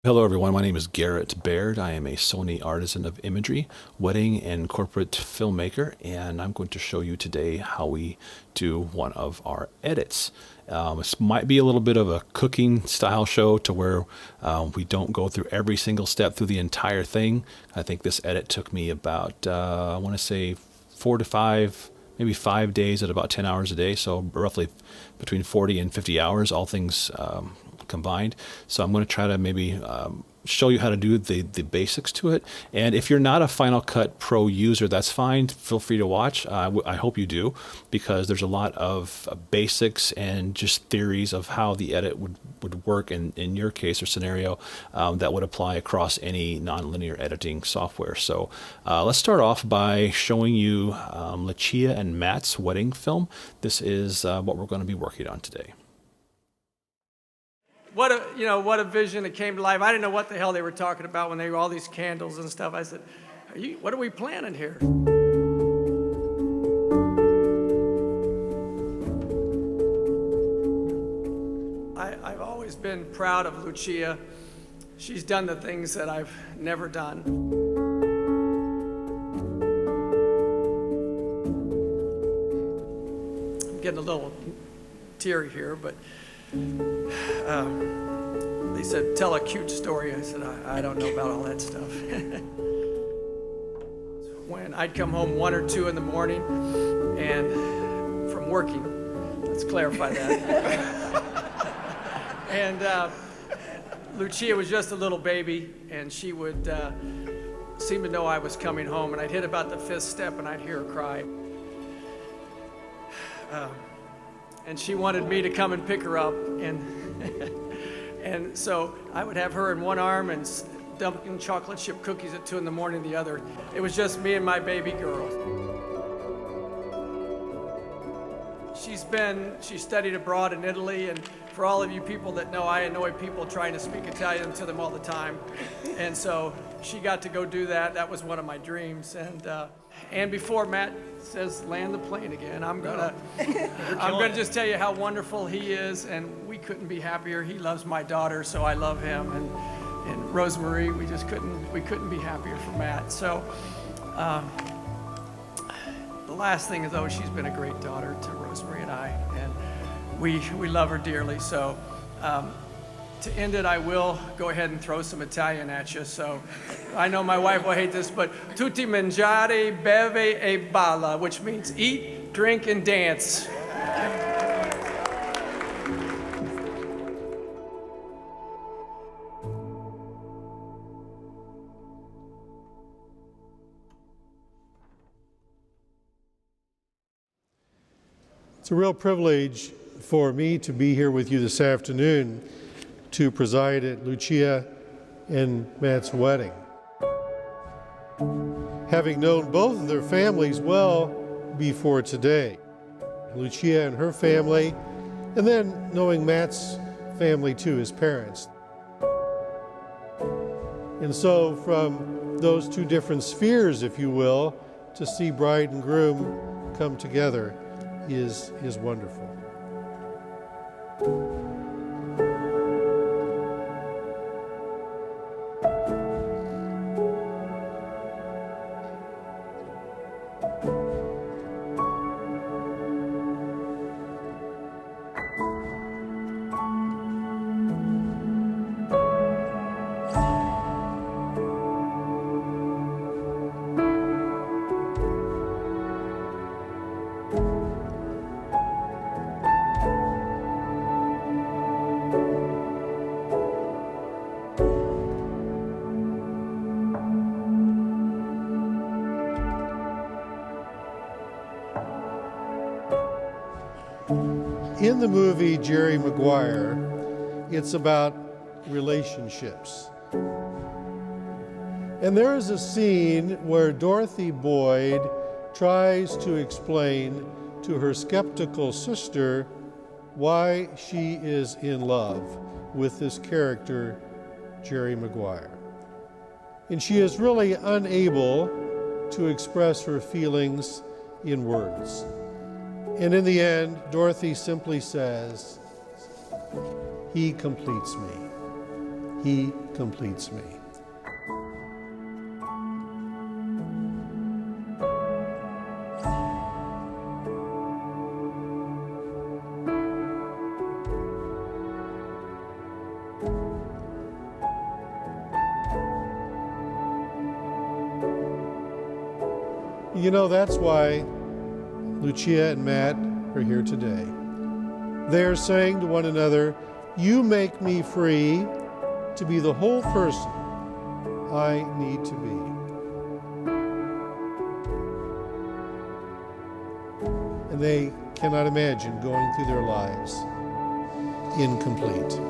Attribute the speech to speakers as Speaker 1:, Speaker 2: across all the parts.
Speaker 1: Hello, everyone. My name is Garrett Baird. I am a Sony artisan of imagery, wedding, and corporate filmmaker, and I'm going to show you today how we do one of our edits. This might be a little bit of a cooking style show to where we don't go through every single step through the entire thing. I think this edit took me about, I want to say 4 to 5, maybe 5 days at about 10 hours a day, so roughly between 40 and 50 hours, all things combined. So I'm going to try to maybe show you how to do the basics to it. And if you're not a Final Cut Pro user, that's fine. Feel free to watch. I hope you do, because there's a lot of basics and just theories of how the edit would work in your case or scenario that would apply across any nonlinear editing software. So let's start off by showing you Lucia and Matt's wedding film. This is what we're going to be working on today.
Speaker 2: What a vision that came to life. I didn't know what the hell they were talking about when they were all these candles and stuff. I said, what are we planning here? I've always been proud of Lucia. She's done the things that I've never done. I'm getting a little teary here, but they said, tell a cute story. I said, I don't know about all that stuff. When I'd come home 1 or 2 in the morning and from working, let's clarify that. And Lucia was just a little baby, and she would seem to know I was coming home, and I'd hit about the 5th step and I'd hear her cry. And she wanted me to come and pick her up, and so I would have her in one arm and dumping chocolate chip cookies at 2 in the morning the other. It was just me and my baby girl. She studied abroad in Italy, and for all of you people that know, I annoy people trying to speak Italian to them all the time. And so she got to go do that. That was one of my dreams. And before Matt says land the plane again, I'm gonna just tell you how wonderful he is, and we couldn't be happier. He loves my daughter, so I love him, and Rosemary, we couldn't be happier for Matt. So the last thing is, though, she's been a great daughter to Rosemary and I, and we love her dearly. So to end it, I will go ahead and throw some Italian at you. So I know my wife will hate this, but tutti mangiare, beve e balla, which means eat, drink, and dance.
Speaker 3: It's a real privilege for me to be here with you this afternoon to preside at Lucia and Matt's wedding. Having known both of their families well before today, Lucia and her family, and then knowing Matt's family too, his parents. And so from those two different spheres, if you will, to see bride and groom come together is wonderful. In the movie Jerry Maguire, it's about relationships. And there is a scene where Dorothy Boyd tries to explain to her skeptical sister why she is in love with this character, Jerry Maguire. And she is really unable to express her feelings in words. And in the end, Dorothy simply says, "He completes me." He completes me. You know, that's why Lucia and Matt are here today. They're saying to one another, you make me free to be the whole person I need to be. And they cannot imagine going through their lives incomplete.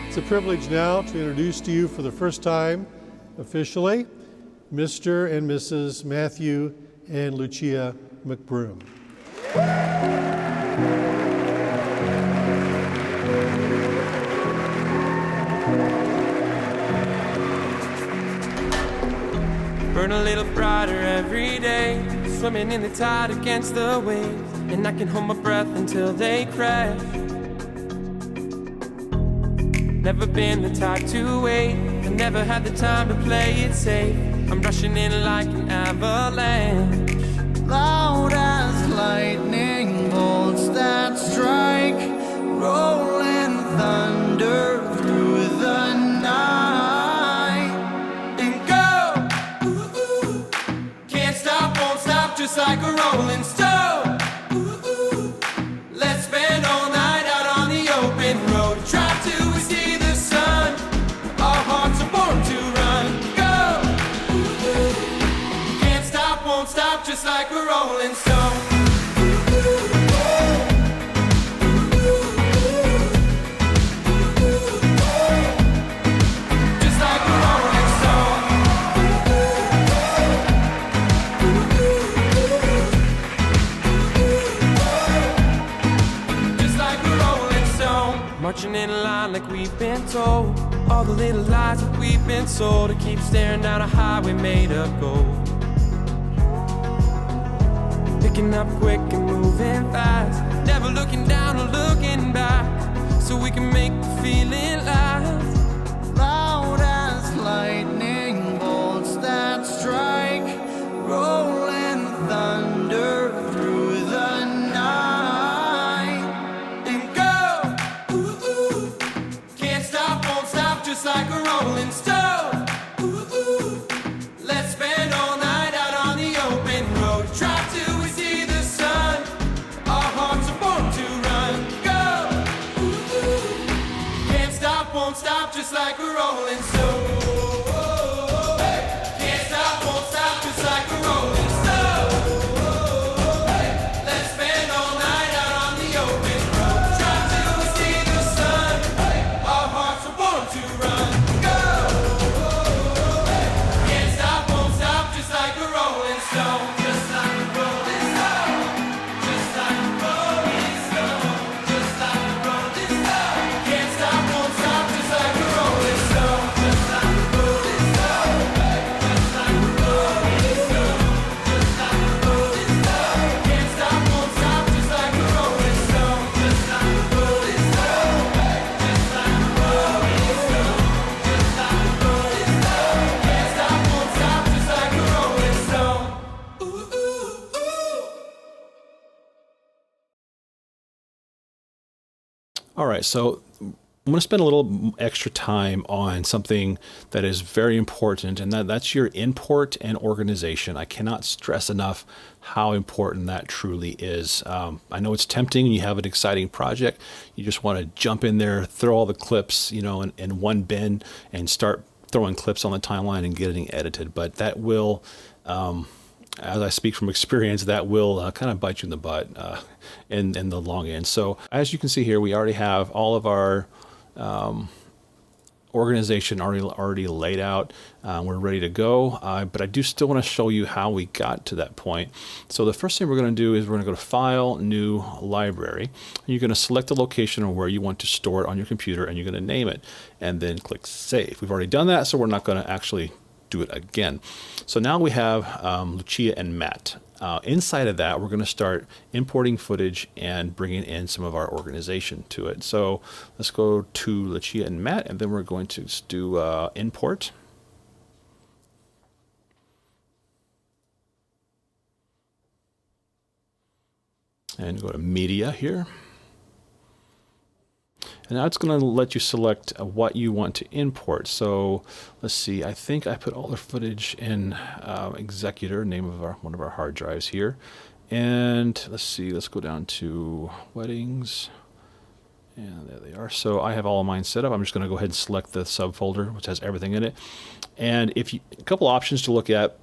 Speaker 3: It's a privilege now to introduce to you for the first time, officially, Mr. and Mrs. Matthew and Lucia McBroom.
Speaker 4: Burn a little brighter every day, swimming in the tide against the waves, and I can hold my breath until they crash. Never been the type to wait, I never had the time to play it safe. I'm rushing in like an avalanche.
Speaker 5: Loud as lightning bolts that strike, rolling thunder through the night.
Speaker 4: And go, ooh, ooh. Can't stop, won't stop, just like a rolling stone. Ooh, ooh. Let's spend all night out on the open road. Try to see the sun, our hearts are born to run. Go, ooh, ooh. Can't stop, won't stop, just like a rolling stone. Marching in a line like we've been told, all the little lies that we've been sold, to keep staring down a highway made of gold. Picking up quick and moving fast, never looking down or looking back, so we can make the feeling last.
Speaker 5: Loud as lightning bolts that strike, rolling thunder through the night.
Speaker 4: And go, ooh, ooh. Can't stop, won't stop, just like a rolling stone. Ooh, ooh. Let's spend all night out on the open road. Try to see the sun, our hearts are born to run. Go, ooh, ooh. Can't stop, won't stop, just like a rolling stone. Can't stop, won't stop, just like a rolling stone. Let's spend all night out on the open road. Try to see the sun, our hearts are born to run. Go, can't stop, won't stop, just like a rolling stone. Just like a rolling stone. Just like a rolling stone. Just like a rolling stone. Can't stop, won't stop, just like a rolling stone.
Speaker 1: All right, so I'm going to spend a little extra time on something that is very important, and that's your import and organization. I cannot stress enough how important that truly is. I know it's tempting. You have an exciting project. You just want to jump in there, throw all the clips, in one bin and start throwing clips on the timeline and getting edited. But that will, as I speak from experience, that will kind of bite you in the butt in the long end. So as you can see here, we already have all of our organization already laid out. We're ready to go, but I do still want to show you how we got to that point. So the first thing we're going to do is we're going to go to File, New, Library. You're going to select the location of where you want to store it on your computer, and you're going to name it, and then click Save. We've already done that, so we're not going to actually do it again. So now we have Lucia and Matt. Inside of that, we're going to start importing footage and bringing in some of our organization to it. So let's go to Lucia and Matt, and then we're going to do import. And go to media here. And now it's going to let you select what you want to import. So let's see, I think I put all the footage in Executor, name of one of our hard drives here. And let's see, let's go down to weddings. And there they are. So I have all of mine set up. I'm just going to go ahead and select the subfolder, which has everything in it. And a couple options to look at.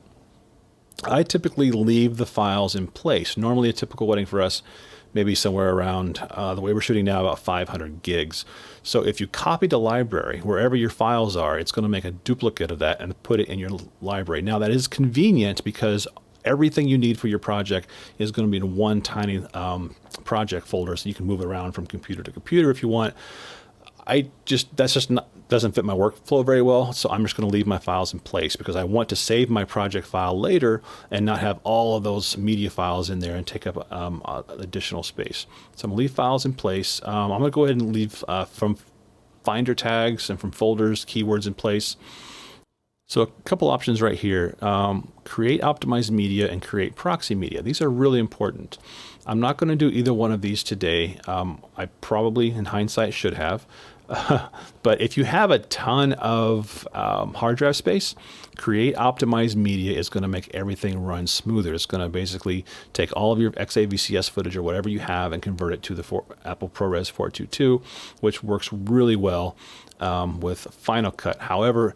Speaker 1: I typically leave the files in place. Normally a typical wedding for us maybe somewhere around, the way we're shooting now, about 500 gigs. So if you copy the library, wherever your files are, it's going to make a duplicate of that and put it in your library. Now that is convenient because everything you need for your project is going to be in one tiny project folder, so you can move it around from computer to computer if you want. Doesn't fit my workflow very well, so I'm just going to leave my files in place because I want to save my project file later and not have all of those media files in there and take up additional space. So I'm going to leave files in place. I'm going to go ahead and leave from Finder tags and from folders, keywords in place. So a couple options right here, create optimized media and create proxy media. These are really important. I'm not going to do either one of these today. I probably, in hindsight, should have. But if you have a ton of hard drive space, create optimized media is going to make everything run smoother. It's going to basically take all of your XAVCS footage or whatever you have and convert it to the Apple ProRes 422, which works really well with Final Cut. However,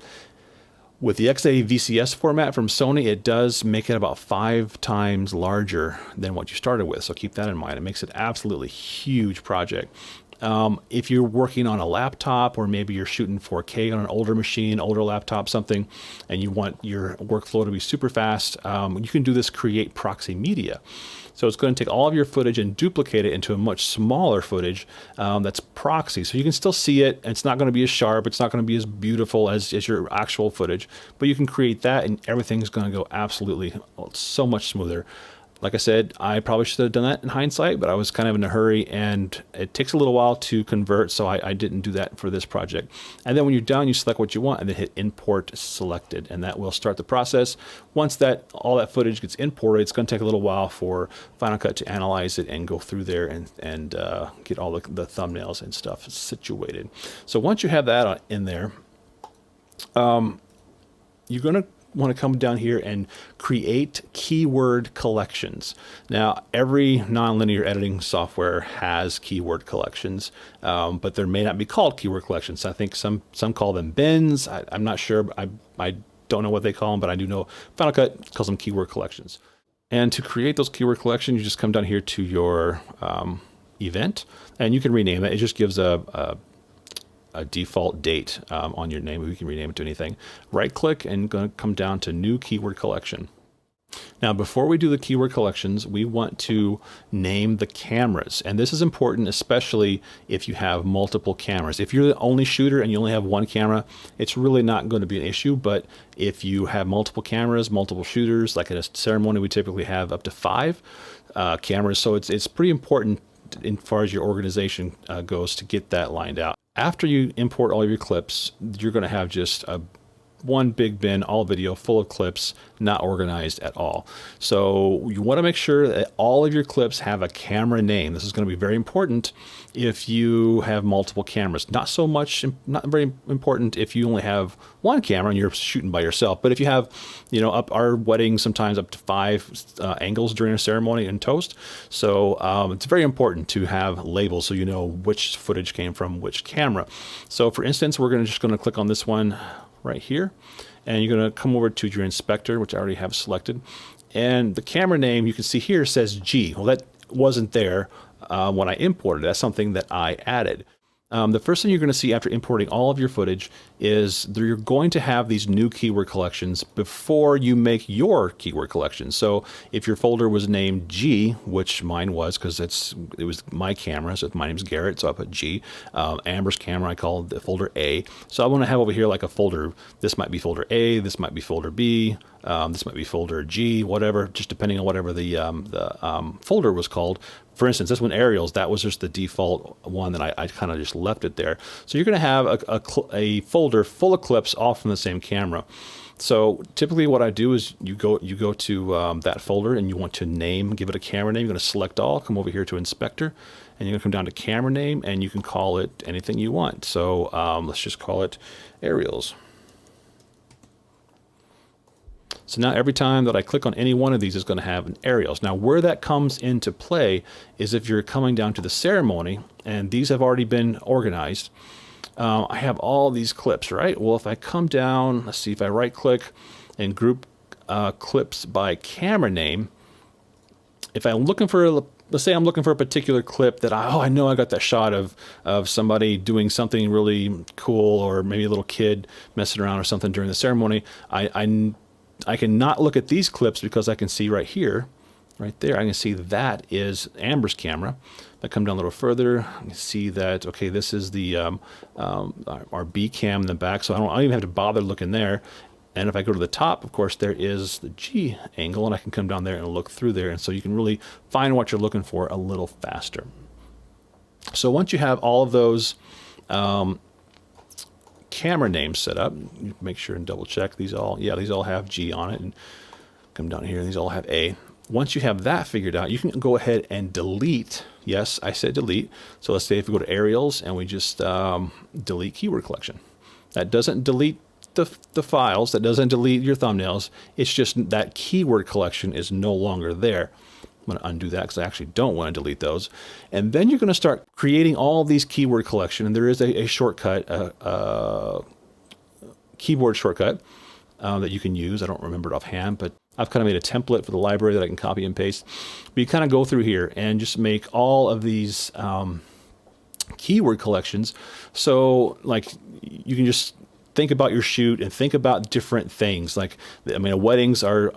Speaker 1: with the XAVCS format from Sony, it does make it about 5 times larger than what you started with. So keep that in mind. It makes it absolutely huge project. If you're working on a laptop, or maybe you're shooting 4K on an older machine, older laptop, something, and you want your workflow to be super fast, you can do this create proxy media. So it's going to take all of your footage and duplicate it into a much smaller footage that's proxy. So you can still see it, and it's not going to be as sharp, it's not going to be as beautiful as your actual footage, but you can create that and everything's going to go absolutely so much smoother. Like I said, I probably should have done that in hindsight, but I was kind of in a hurry, and it takes a little while to convert, so I didn't do that for this project. And then when you're done, you select what you want and then hit Import Selected, and that will start the process. Once all that footage gets imported, it's going to take a little while for Final Cut to analyze it and go through there and get all the thumbnails and stuff situated. So once you have that in there, you're going to want to come down here and create keyword collections. Now, every nonlinear editing software has keyword collections, but there may not be called keyword collections. I think some call them bins. I'm not sure. I don't know what they call them, but I do know Final Cut calls them keyword collections. And to create those keyword collections, you just come down here to your event, and you can rename it. It just gives a default date on your name. We can rename it to anything. Right click and going to come down to new keyword collection. Now, before we do the keyword collections, we want to name the cameras. And this is important, especially if you have multiple cameras. If you're the only shooter and you only have one camera, it's really not going to be an issue. But if you have multiple cameras, multiple shooters, like at a ceremony, we typically have up to 5 cameras. So it's pretty important as far as your organization goes to get that lined out. After you import all of your clips, you're going to have just a one big bin, all video, full of clips, not organized at all. So you want to make sure that all of your clips have a camera name. This is going to be very important if you have multiple cameras. Not so much, not very important if you only have one camera and you're shooting by yourself. But if you have, you know, up our wedding, sometimes up to 5 angles during a ceremony and toast. So it's very important to have labels so you know which footage came from which camera. So for instance, we're just going to click on this one right here, and you're going to come over to your inspector, which I already have selected, and the camera name you can see here says G. Well, that wasn't there when I imported. That's something that I added. The first thing you're going to see after importing all of your footage is that you're going to have these new keyword collections before you make your keyword collection. So if your folder was named G, which mine was because it was my camera, so my name's Garrett, so I put G. Amber's camera, I call the folder A. So I want to have over here like a folder. This might be folder A, this might be folder B, this might be folder G, whatever, just depending on whatever the folder was called. For instance, this one, Aerials, that was just the default one that I kind of just left it there. So you're going to have a folder full of clips all from the same camera. So typically what I do is you go to that folder and you want to give it a camera name. You're going to select all, come over here to Inspector, and you're going to come down to Camera Name, and you can call it anything you want. So let's just call it Aerials. So now every time that I click on any one of these, it's going to have an Aerials. Now where that comes into play is if you're coming down to the ceremony, and these have already been organized. I have all these clips, right? Well, if I come down, let's see, if I right click and group clips by camera name, if I'm looking for, let's say I'm looking for a particular clip that I know I got that shot of somebody doing something really cool, or maybe a little kid messing around or something during the ceremony. I can not look at these clips because I can see right here, right there, I can see that is Amber's camera. If I come down a little further, I can see that, okay, this is the our B cam in the back, so I don't even have to bother looking there. And if I go to the top, of course, there is the G angle, and I can come down there and look through there, and so you can really find what you're looking for a little faster. So once you have all of those camera names set up, make sure and double check these all have G on it, and come down here, these all have A. Once you have that figured out, you can go ahead and delete. Yes, I said delete. So let's say if we go to Aerials and we just delete keyword collection. That doesn't delete the files, that doesn't delete your thumbnails. It's just that keyword collection is no longer there. I'm going to undo that because I actually don't want to delete those. And then you're going to start creating all these keyword collection. And there is a shortcut, keyboard shortcut that you can use. I don't remember it offhand, but I've kind of made a template for the library that I can copy and paste. But you kind of go through here and just make all of these keyword collections. So like you can just think about your shoot and think about different things. Like, I mean, a wedding is a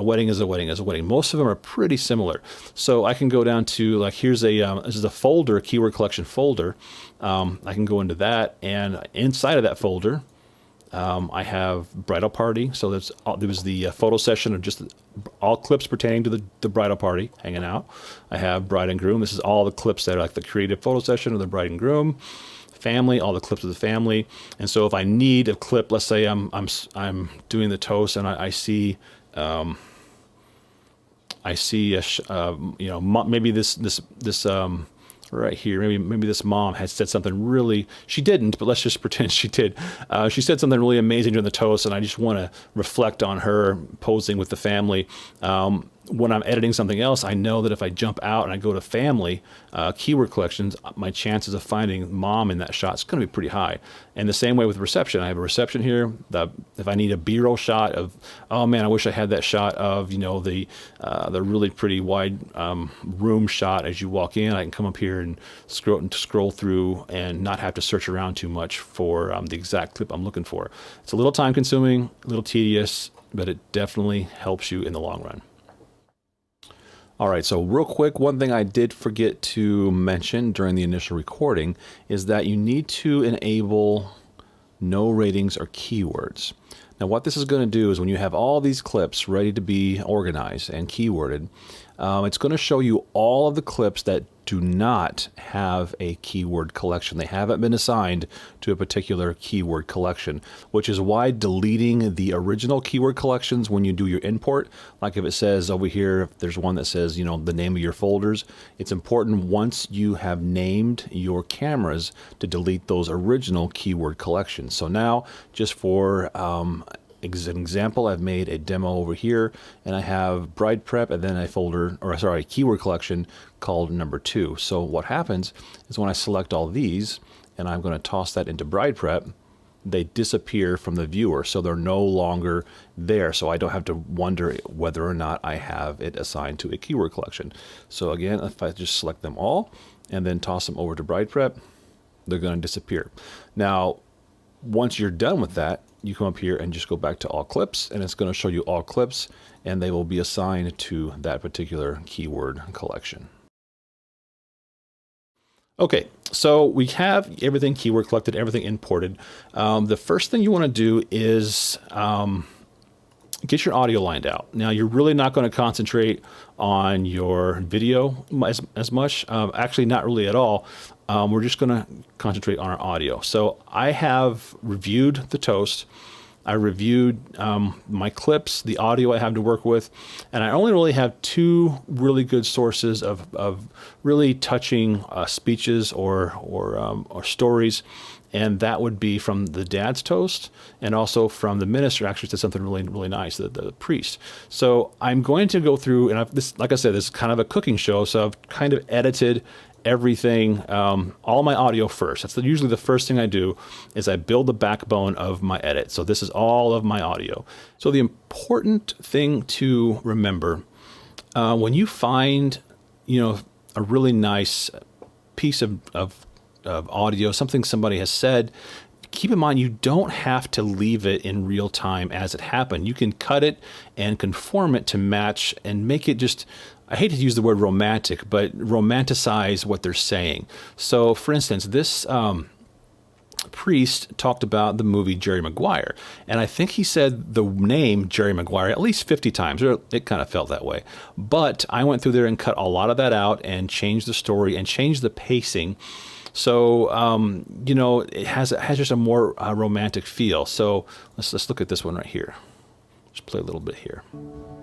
Speaker 1: wedding. Most of them are pretty similar. So I can go down to, like, here's this is a folder, a keyword collection folder. I can go into that, and inside of that folder, I have bridal party. So there was the photo session of just all clips pertaining to the bridal party hanging out. I have bride and groom. This is all the clips that are like the creative photo session of the bride and groom. Family, all the clips of the family. And so if I need a clip, let's say I'm doing the toast and I see maybe this right here, maybe this mom had said something really, she didn't, but let's just pretend she did. She said something really amazing during the toast, and I just want to reflect on her posing with the family. When I'm editing something else, I know that if I jump out and I go to family keyword collections, my chances of finding mom in that shot is going to be pretty high. And the same way with reception. I have a reception here. If I need a B-roll shot of, oh man, I wish I had that shot of, the really pretty wide room shot as you walk in. I can come up here and scroll through and not have to search around too much for the exact clip I'm looking for. It's a little time consuming, a little tedious, but it definitely helps you in the long run. All right, so real quick, one thing I did forget to mention during the initial recording is that you need to enable no ratings or keywords. Now what this is going to do is when you have all these clips ready to be organized and keyworded, it's going to show you all of the clips that do not have a keyword collection. They haven't been assigned to a particular keyword collection, which is why deleting the original keyword collections when you do your import, like if it says over here, if there's one that says, you know, the name of your folders, it's important once you have named your cameras to delete those original keyword collections. So now, just for as an example, I've made a demo over here, and I have bride prep and then a folder, or sorry, a keyword collection called number 2. So what happens is when I select all these and I'm going to toss that into bride prep, they disappear from the viewer, so they're no longer there. So I don't have to wonder whether or not I have it assigned to a keyword collection. So again, if I just select them all and then toss them over to bride prep, they're going to disappear. Now, once you're done with that, you come up here and just go back to all clips, and it's going to show you all clips, and they will be assigned to that particular keyword collection. Okay, so we have everything keyword collected, everything imported. The first thing you want to do is get your audio lined out. Now, you're really not going to concentrate on your video as much. Actually, not really at all. We're just going to concentrate on our audio. So I have reviewed the toast. I reviewed my clips, the audio I have to work with, and I only really have 2 really good sources of really touching speeches or stories, and that would be from the dad's toast and also from the minister. Actually said something really nice, the priest. So I'm going to go through, and this, like I said, this is kind of a cooking show, so I've kind of edited everything, all my audio first. That's usually the first thing I do, is I build the backbone of my edit. So this is all of my audio. So the important thing to remember, when you find, you know, a really nice piece of audio, something somebody has said, keep in mind you don't have to leave it in real time as it happened. You can cut it and conform it to match and make it just, I hate to use the word romantic, but romanticize what they're saying. So for instance, this priest talked about the movie Jerry Maguire, and I think he said the name Jerry Maguire at least 50 times, or it kind of felt that way. But I went through there and cut a lot of that out and changed the story and changed the pacing. So, you know, it has just a more romantic feel. So let's look at this one right here. Just play a little bit here.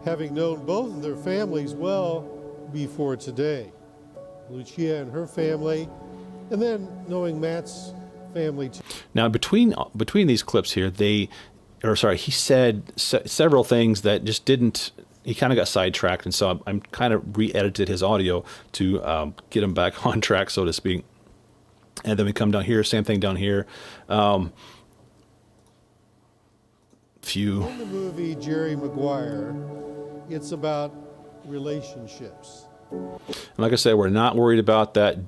Speaker 3: Having known both of their families well before today, Lucia and her family, and then knowing Matt's family too.
Speaker 1: Now, between these clips here, he said several things that just didn't. He kind of got sidetracked, and so I'm kind of re-edited his audio to get him back on track, so to speak. And then we come down here, same thing down here.
Speaker 3: In the movie Jerry Maguire, it's about relationships.
Speaker 1: And like I said, we're not worried about that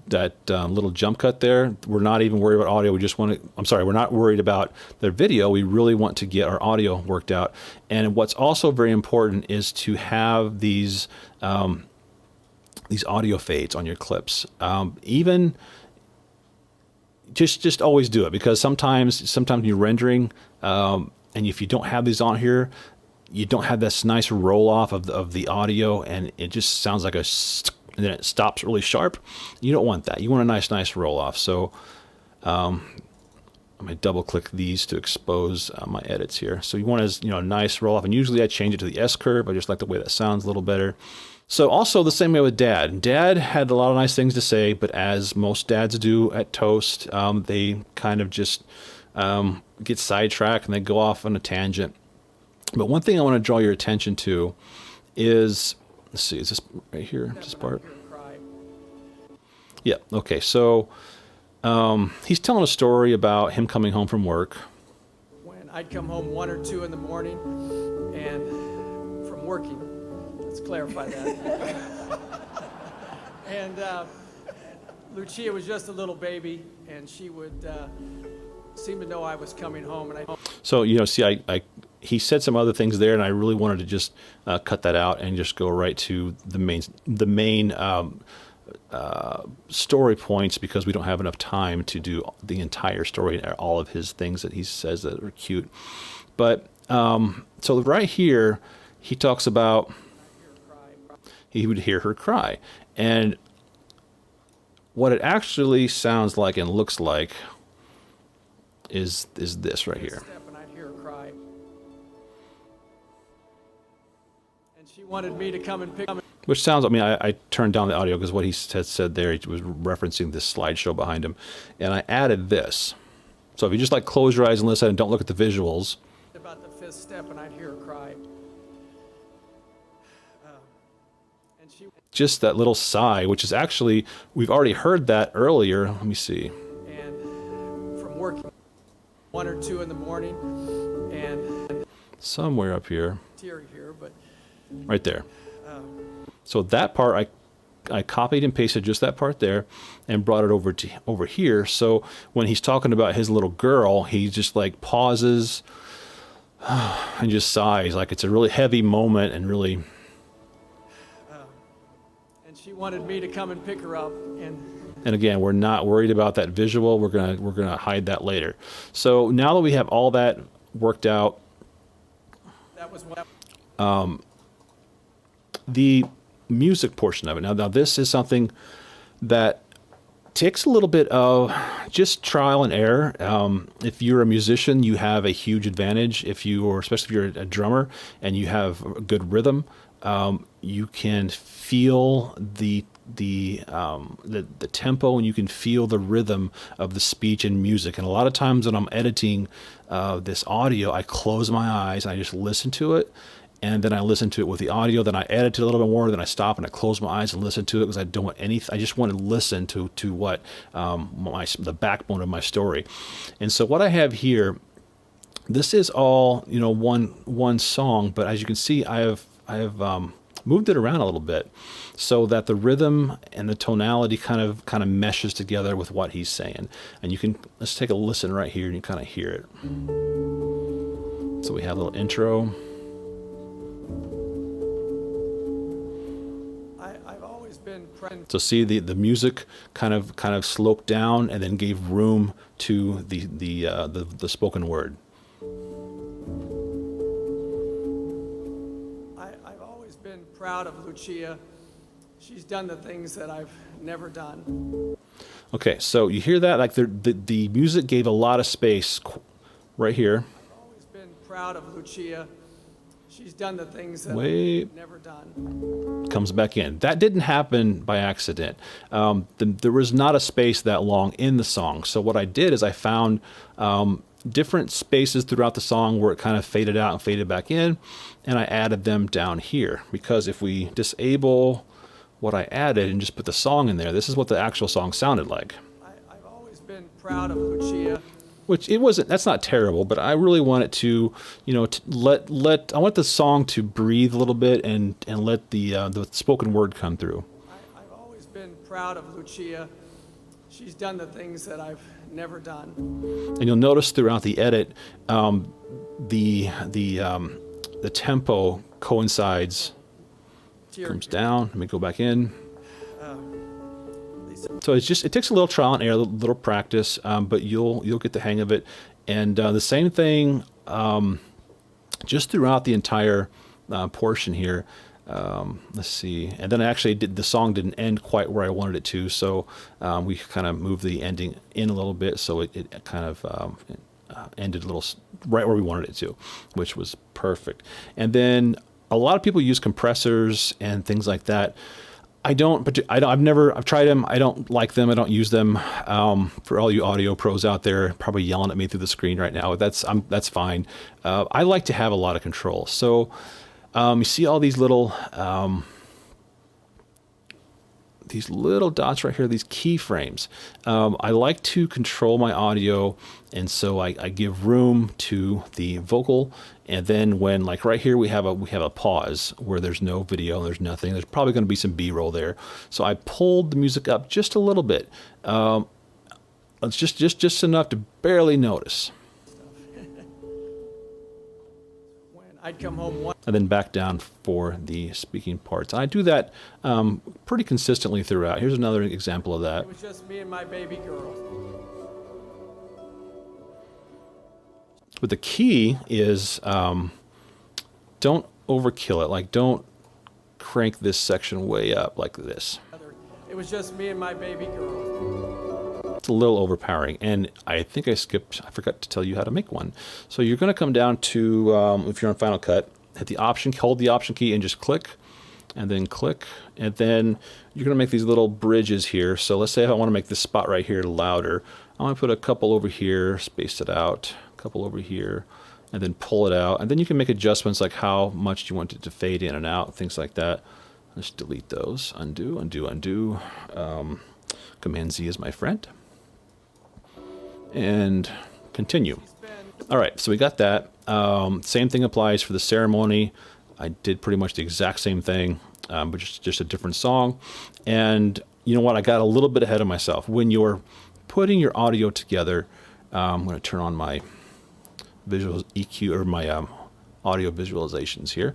Speaker 1: little jump cut there. We're not even worried about audio. We just want to, we're not worried about the video. We really want to get our audio worked out. And what's also very important is to have these audio fades on your clips. Just always do it, because sometimes you're rendering, and if you don't have these on here, you don't have this nice roll off of the audio, and it just sounds like and then it stops really sharp. You don't want that. You want a nice roll off. So I'm going to double click these to expose my edits here. So you want a nice roll off, and usually I change it to the S curve. I just like the way that sounds a little better. So also the same way with Dad. Dad had a lot of nice things to say, but as most dads do at Toast, they kind of just get sidetracked and they go off on a tangent. But one thing I want to draw your attention to is, let's see, is this right here, this part? Yeah, okay, so he's telling a story about him coming home from work.
Speaker 2: When I'd come home 1 or 2 in the morning and from working, let's clarify that. And Lucia was just a little baby, and she would seem to know I was coming home. And
Speaker 1: so, see, he said some other things there, and I really wanted to just cut that out and just go right to the main story points, because we don't have enough time to do the entire story, all of his things that he says that are cute. But so right here, he talks about he would hear her cry, and what it actually sounds like and looks like is this right here.
Speaker 2: Step and I'd hear her cry. And she wanted me to come and pick up.
Speaker 1: Which sounds, I mean, I turned down the audio because what he had said there, he was referencing this slideshow behind him. And I added this. So if you just like close your eyes and listen and don't look at the visuals.
Speaker 2: About the fifth step and I'd hear her cry. And she
Speaker 1: Just that little sigh, which is actually, we've already heard that earlier. Let me see.
Speaker 2: and from working 1 or 2 in the morning and
Speaker 1: Somewhere up here.
Speaker 2: tear here, but
Speaker 1: Right there. So that part, I copied and pasted just that part there and brought it over here. So when he's talking about his little girl, he just like pauses and just sighs. Like it's a really heavy moment and really...
Speaker 2: and she wanted me to come and pick her up
Speaker 1: And again, we're not worried about that visual. We're gonna hide that later. So now that we have all that worked out,
Speaker 2: that was what
Speaker 1: the music portion of it. Now this is something that takes a little bit of just trial and error. If you're a musician, you have a huge advantage. Especially if you're a drummer and you have a good rhythm, you can feel the tempo and you can feel the rhythm of the speech and music. And a lot of times when I'm editing this audio, I close my eyes and I just listen to it. And then I listen to it with the audio. Then I edit it a little bit more. Then I stop and I close my eyes and listen to it because I don't want anything. I just want to listen to what the backbone of my story. And so what I have here, this is all one song. But as you can see, I have moved it around a little bit so that the rhythm and the tonality kind of meshes together with what he's saying. And let's take a listen right here and you kind of hear it. So we have a little intro.
Speaker 2: I've always been friend.
Speaker 1: So see the music kind of sloped down and then gave room to the spoken word.
Speaker 2: I've always been proud of Lucia. She's done the things that I've never done.
Speaker 1: Okay, so you hear that? Like the music gave a lot of space right here.
Speaker 2: I've always been proud of Lucia. She's done the things that
Speaker 1: Wait.
Speaker 2: I've never done.
Speaker 1: Comes back in. That didn't happen by accident. There was not a space that long in the song. So what I did is I found different spaces throughout the song where it kind of faded out and faded back in, and I added them down here. Because if we disable what I added and just put the song in there, this is what the actual song sounded like.
Speaker 2: I've always been proud of Lucia.
Speaker 1: Which it wasn't. That's not terrible, but I really want it to, I want the song to breathe a little bit and let the spoken word come through.
Speaker 2: I've always been proud of Lucia. She's done the things that I've never done.
Speaker 1: And you'll notice throughout the edit, the tempo coincides. Comes down. Let me go back in. So it takes a little trial and error, a little practice, but you'll get the hang of it. And the same thing, just throughout the entire portion here. Let's see. And then the song didn't end quite where I wanted it to, so we kind of moved the ending in a little bit, so it kind of ended a little right where we wanted it to, which was perfect. And then a lot of people use compressors and things like that. I don't, but I've tried them. I don't like them. I don't use them. For all you audio pros out there, probably yelling at me through the screen right now, that's fine. I like to have a lot of control. So you see all these little dots right here, these keyframes. I like to control my audio, and so I give room to the vocal. And then when, like right here, we have a pause where there's no video, there's nothing. There's probably going to be some B-roll there. So I pulled the music up just a little bit. It's just enough to barely notice.
Speaker 2: When I'd come home
Speaker 1: And then back down for the speaking parts. And I do that pretty consistently throughout. Here's another example of that.
Speaker 2: it was just me and my baby girl.
Speaker 1: But the key is don't overkill it. Like, don't crank this section way up like this.
Speaker 2: was just me and my baby girl.
Speaker 1: It's a little overpowering, and I think I forgot to tell you how to make one. So you're going to come down to, if you're on Final Cut, hit the option, hold the option key and just click, and then click, and then you're going to make these little bridges here. So let's say if I want to make this spot right here louder, I'm going to put a couple over here, space it out, a couple over here, and then pull it out. And then you can make adjustments like how much you want it to fade in and out, things like that. Let's delete those. Undo, undo, undo. Command Z is my friend. And continue. All right, so we got that. Same thing applies for the ceremony. I did pretty much the exact same thing, but just a different song. And you know what? I got a little bit ahead of myself. When you're putting your audio together, I'm going to turn on my visual EQ or my audio visualizations here.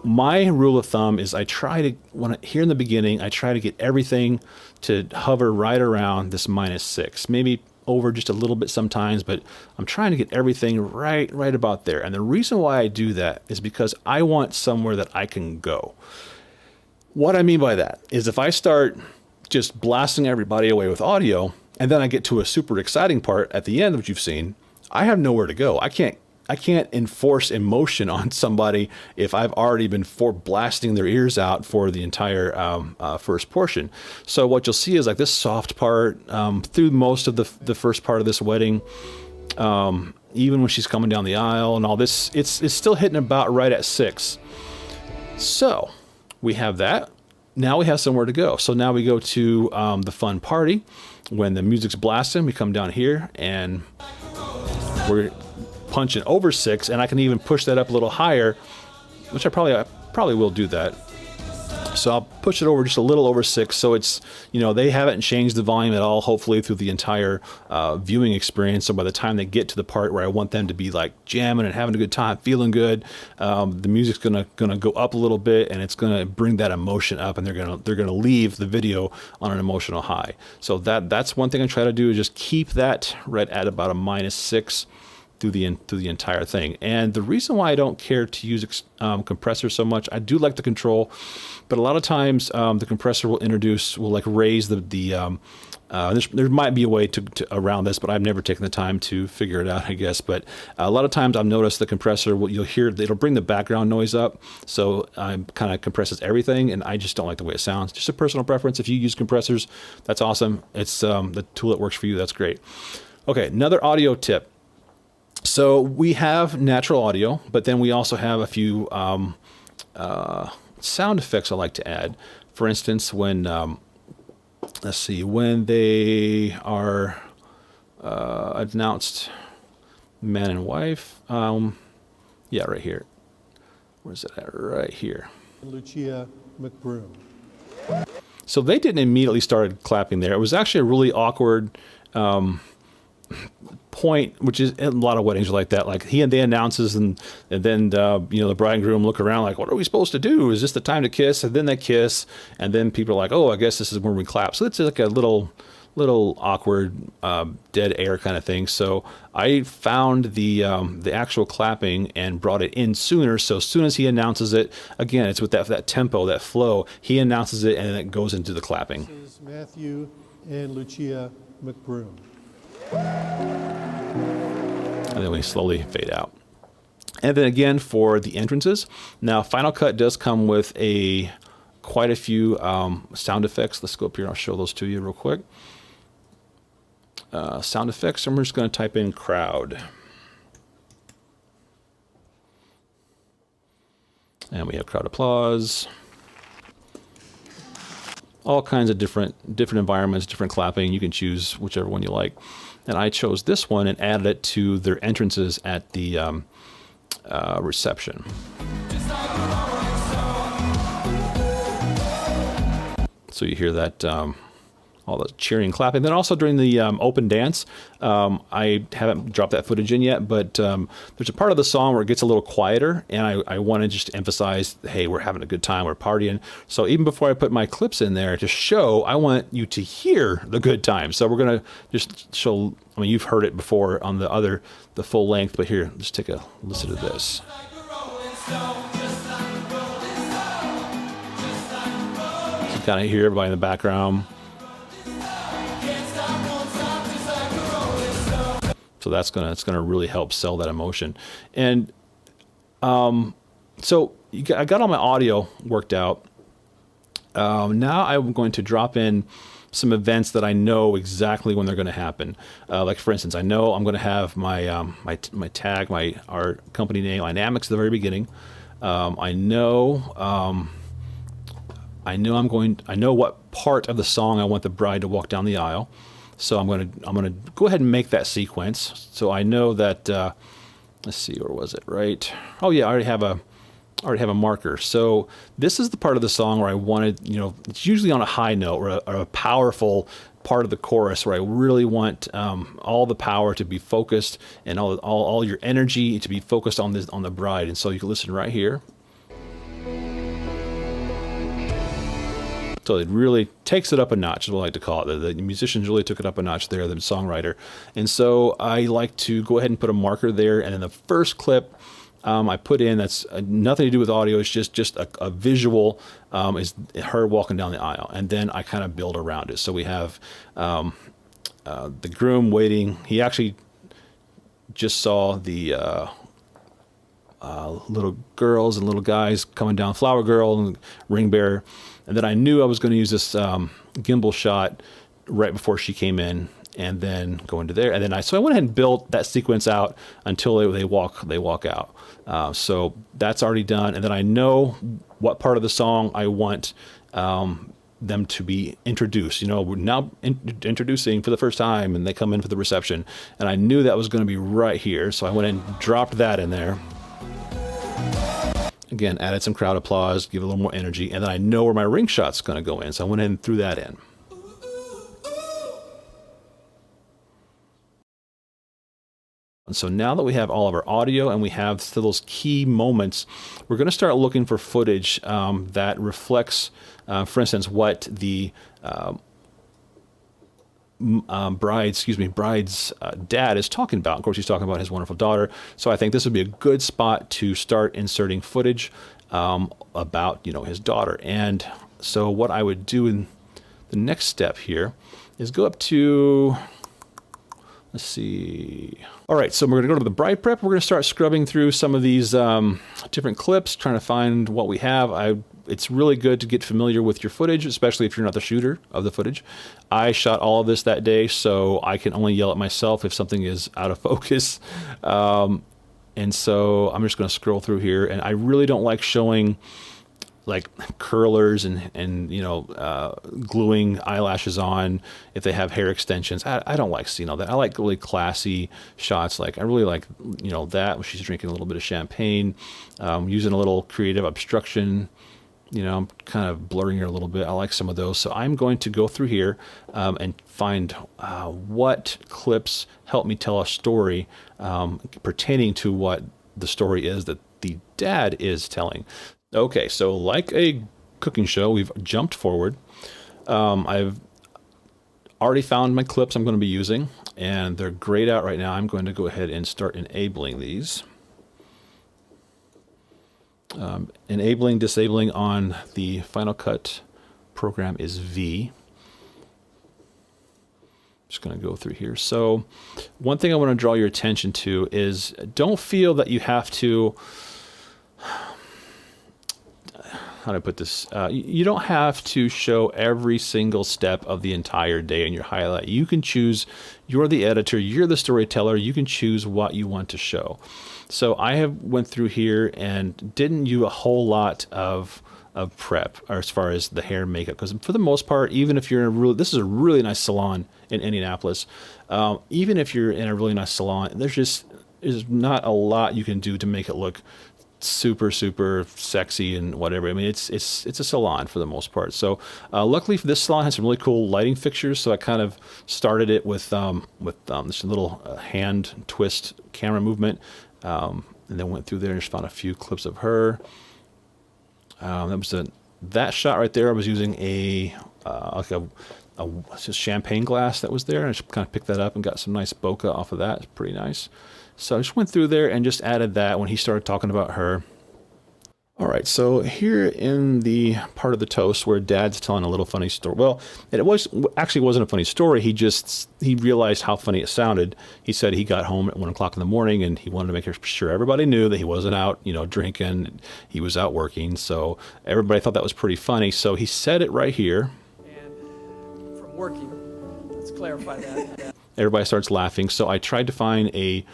Speaker 1: My rule of thumb is here in the beginning, I try to get everything to hover right around this -6, maybe over just a little bit sometimes, but I'm trying to get everything right about there. And the reason why I do that is because I want somewhere that I can go. What I mean by that is if I start just blasting everybody away with audio, and then I get to a super exciting part at the end, which you've seen, I have nowhere to go. I can't enforce emotion on somebody if I've already been blasting their ears out for the entire first portion. So what you'll see is like this soft part through most of the first part of this wedding, even when she's coming down the aisle and all this, it's still hitting about right at 6. So we have that. Now we have somewhere to go. So now we go to the fun party. When the music's blasting, we come down here and we're punching over 6, and I can even push that up a little higher, which I probably will do that. So I'll push it over just a little over 6, so it's, they haven't changed the volume at all, hopefully through the entire viewing experience. So by the time they get to the part where I want them to be like jamming and having a good time, feeling good, the music's gonna go up a little bit, and it's gonna bring that emotion up, and they're gonna leave the video on an emotional high. So that's one thing I try to do, is just keep that right at about a -6 through the entire thing. And the reason why I don't care to use compressor so much, I do like the control, but a lot of times the compressor will like raise there might be a way to around this, but I've never taken the time to figure it out, I guess. But a lot of times I've noticed the compressor, you'll hear, it'll bring the background noise up, so kind of compresses everything, and I just don't like the way it sounds. Just a personal preference. If you use compressors, that's awesome. It's the tool that works for you, that's great. Okay, another audio tip. So we have natural audio, but then we also have a few sound effects I like to add. For instance, when when they are announced man and wife, yeah, right here. Where's it at? Right here.
Speaker 3: Lucia McBroom.
Speaker 1: So they didn't immediately start clapping there. It was actually a really awkward point, which is in a lot of weddings are like that. Like they announces, and then the bride and groom look around like, what are we supposed to do? Is this the time to kiss? And then they kiss, and then people are like, oh, I guess this is when we clap. So it's like a little awkward dead air kind of thing. So I found the actual clapping and brought it in sooner. So as soon as he announces it, again, it's with that tempo, that flow. He announces it, and then it goes into the clapping.
Speaker 3: This is Matthew and Lucia McBroom.
Speaker 1: And then we slowly fade out. And then again for the entrances. Now Final Cut does come with quite a few sound effects. Let's go up here and I'll show those to you real quick. Sound effects, and we're just going to type in crowd. And we have crowd applause. All kinds of different environments, different clapping. You can choose whichever one you like. And I chose this one and added it to their entrances at the reception. So you hear that all the cheering and clapping. Then also during the open dance, I haven't dropped that footage in yet, but there's a part of the song where it gets a little quieter, and I want to just emphasize, hey, we're having a good time, we're partying. So even before I put my clips in there to show, I want you to hear the good time. So we're going to just show, I mean, you've heard it before on the full length, but here, just take a listen to this. kind of hear everybody in the background. So it's gonna really help sell that emotion. And so I got all my audio worked out. Now I'm going to drop in some events that I know exactly when they're going to happen. Like for instance, I know I'm going to have my my tag, our company name, Dynamics, at the very beginning. I know what part of the song I want the bride to walk down the aisle. So I'm gonna go ahead and make that sequence. So I know that. Let's see, where was it? Right. Oh yeah, I already have a marker. So this is the part of the song where I wanted, it's usually on a high note or a powerful part of the chorus where I really want all the power to be focused and all your energy to be focused on the bride. And so you can listen right here. So it really takes it up a notch, is what I like to call it. The musicians really took it up a notch there, the songwriter. And so I like to go ahead and put a marker there. And in the first clip I put in, that's nothing to do with audio, it's just a visual, is her walking down the aisle. And then I kind of build around it. So we have the groom waiting. He actually just saw the little girls and little guys coming down, flower girl and ring bearer. And then I knew I was going to use this gimbal shot right before she came in, and then go into there. And then so I went ahead and built that sequence out until they walk out. So that's already done. And then I know what part of the song I want them to be introduced. We're now introducing for the first time, and they come in for the reception. And I knew that was going to be right here, so I went and dropped that in there. Again, added some crowd applause, give it a little more energy, and then I know where my ring shot's going to go in, so I went ahead and threw that in. And so now that we have all of our audio and we have those key moments, we're going to start looking for footage that reflects, for instance, what the bride's dad is talking about. Of course, he's talking about his wonderful daughter. So I think this would be a good spot to start inserting footage about, his daughter. And so what I would do in the next step here is go up to, let's see. All right, so we're going to go to the bride prep. We're going to start scrubbing through some of these different clips, trying to find what we have. It's really good to get familiar with your footage, especially if you're not the shooter of the footage. I shot all of this that day, so I can only yell at myself if something is out of focus. And so I'm just going to scroll through here, and I really don't like showing like curlers and gluing eyelashes on if they have hair extensions. I don't like seeing all that. I like really classy shots. Like I really like that when she's drinking a little bit of champagne, using a little creative obstruction. I'm kind of blurring her a little bit. I like some of those. So I'm going to go through here and find what clips help me tell a story pertaining to what the story is that the dad is telling. Okay, so like a cooking show, we've jumped forward. I've already found my clips I'm going to be using, and they're grayed out right now. I'm going to go ahead and start enabling these. Enabling, disabling on the Final Cut program is V. Just going to go through here. So one thing I want to draw your attention to is don't feel that you have to, how do I put this? You don't have to show every single step of the entire day in your highlight. You can choose, you're the editor, you're the storyteller, you can choose what you want to show. So I have went through here and didn't do a whole lot of prep or as far as the hair and makeup, because for the most part, even if you're in a really, this is a really nice salon in Indianapolis, even if you're in a really nice salon, there's not a lot you can do to make it look super sexy and whatever. I mean, it's a salon for the most part. So luckily for this salon has some really cool lighting fixtures, so I kind of started it with this little hand twist camera movement, and then went through there and just found a few clips of her. That shot right there. I was using a champagne glass that was there, and I just kind of picked that up and got some nice bokeh off of that. It's pretty nice. So I just went through there and just added that when he started talking about her. All right, so here in the part of the toast where Dad's telling a little funny story. Well, it actually wasn't a funny story. He realized how funny it sounded. He said he got home at 1 o'clock in the morning and he wanted to make sure everybody knew that he wasn't out, drinking. He was out working. So everybody thought that was pretty funny. So he said it right here.
Speaker 2: And from working, let's clarify that.
Speaker 1: Everybody starts laughing. So I tried to find a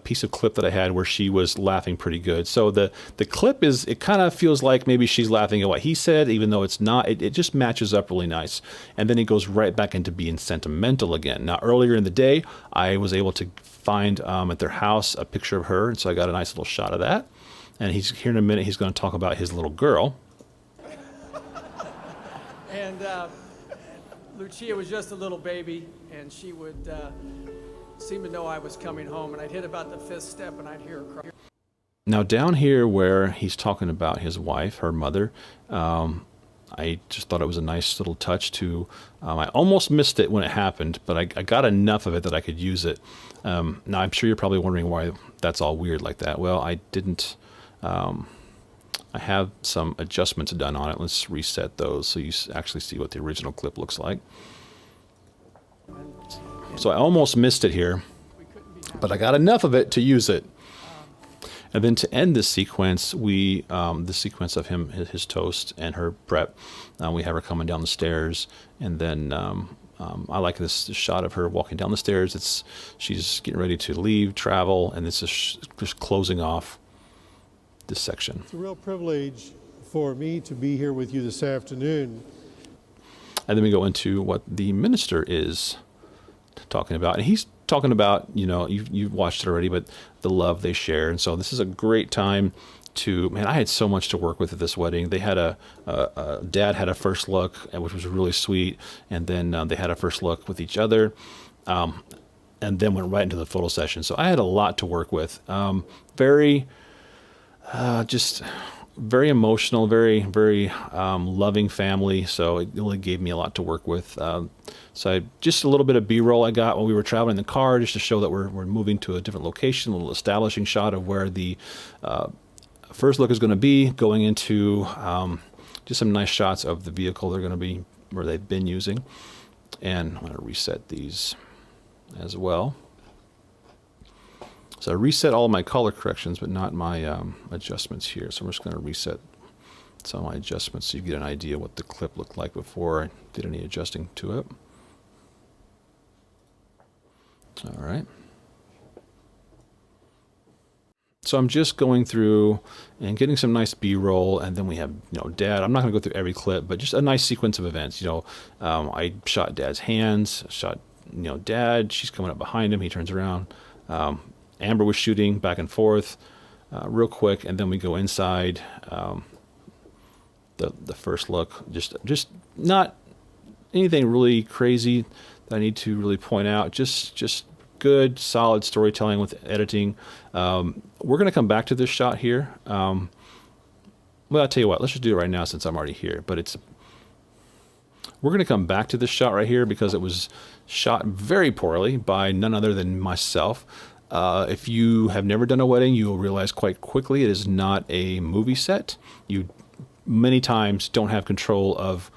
Speaker 1: piece of clip that I had where she was laughing pretty good. So the clip it kind of feels like maybe she's laughing at what he said, even though it's not. It just matches up really nice. And then he goes right back into being sentimental again. Now, earlier in the day, I was able to find at their house a picture of her. And so I got a nice little shot of that. And he's here in a minute. He's going to talk about his little girl.
Speaker 2: And Lucia was just a little baby, and she would seem to know I was coming home, and I'd hit about the 5th step, and I'd hear her cry.
Speaker 1: Now down here where he's talking about his wife, her mother, I just thought it was a nice little touch to, I almost missed it when it happened, but I got enough of it that I could use it. Now I'm sure you're probably wondering why that's all weird like that. Well, I didn't, I have some adjustments done on it. Let's reset those so you actually see what the original clip looks like. So I almost missed it here, but I got enough of it to use it. And then to end this sequence, the sequence of his toast and her prep, we have her coming down the stairs, and then I like this shot of her walking down the stairs. She's getting ready to leave, travel, and this is just closing off this section.
Speaker 3: It's a real privilege for me to be here with you this afternoon.
Speaker 1: And then we go into what the minister is talking about. And he's talking about, you've watched it already, but the love they share. And so this is a great time I had so much to work with at this wedding. They had Dad had a first look, which was really sweet. And then they had a first look with each other. And then went right into the photo session. So I had a lot to work with. Just very emotional, very, very loving family. So it really gave me a lot to work with. So just a little bit of B-roll I got while we were traveling in the car, just to show that we're moving to a different location, a little establishing shot of where the first look is going to be, going into just some nice shots of the vehicle they're going to be, where they've been using. And I'm going to reset these as well. So I reset all of my color corrections, but not my adjustments here. So I'm just going to reset some of my adjustments so you get an idea what the clip looked like before I did any adjusting to it. All right. So I'm just going through and getting some nice B-roll, and then we have, Dad. I'm not going to go through every clip, but just a nice sequence of events. I shot Dad's hands, shot, Dad. She's coming up behind him. He turns around. Amber was shooting back and forth real quick, and then we go inside the first look. Just not anything really crazy that I need to really point out. Just good, solid storytelling with editing. We're going to come back to this shot here. Well, I'll tell you what. Let's just do it right now since I'm already here. But we're going to come back to this shot right here because it was shot very poorly by none other than myself. If you have never done a wedding, you will realize quite quickly it is not a movie set. You many times don't have control of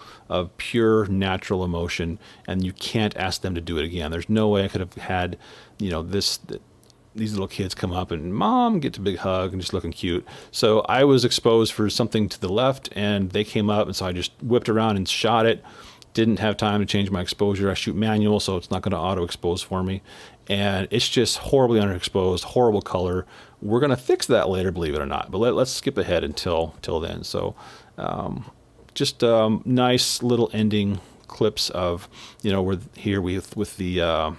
Speaker 1: pure natural emotion, and you can't ask them to do it again. There's no way I could have had, these little kids come up and Mom, get a big hug and just looking cute. So I was exposed for something to the left, and they came up, and so I just whipped around and shot it. Didn't have time to change my exposure. I shoot manual, so it's not going to auto expose for me. And it's just horribly underexposed, horrible color. We're going to fix that later, believe it or not. But let's skip ahead until then. So just nice little ending clips of, we're here with the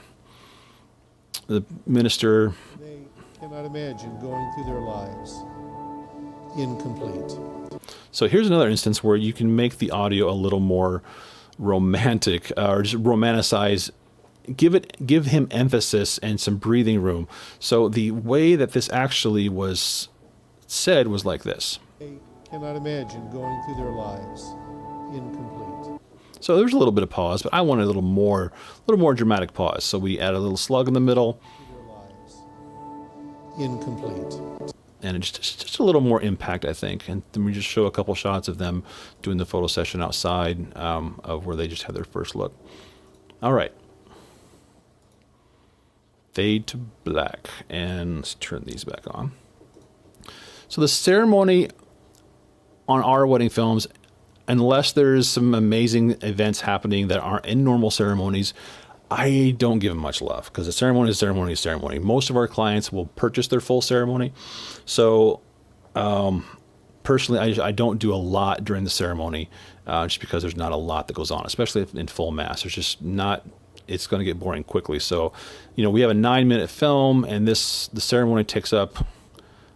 Speaker 1: minister.
Speaker 3: They cannot imagine going through their lives incomplete.
Speaker 1: So here's another instance where you can make the audio a little more romantic, or just romanticize, give him emphasis and some breathing room. So the way that this actually was said was like this.
Speaker 3: They cannot imagine going through their lives incomplete.
Speaker 1: So there's a little bit of pause, but I wanted a little more dramatic pause. So we add a little slug in the middle.
Speaker 3: Their lives incomplete.
Speaker 1: and it's just a little more impact, I think. And then we just show a couple shots of them doing the photo session outside of where they just had their first look. All right. Fade to black, and let's turn these back on. So the ceremony on our wedding films, unless there's some amazing events happening that aren't in normal ceremonies, I don't give them much love, because a ceremony is ceremony is ceremony. Most of our clients will purchase their full ceremony. So personally, I don't do a lot during the ceremony, just because there's not a lot that goes on, especially in full mass. There's just not, it's going to get boring quickly. So, we have a 9-minute film, and the ceremony takes up,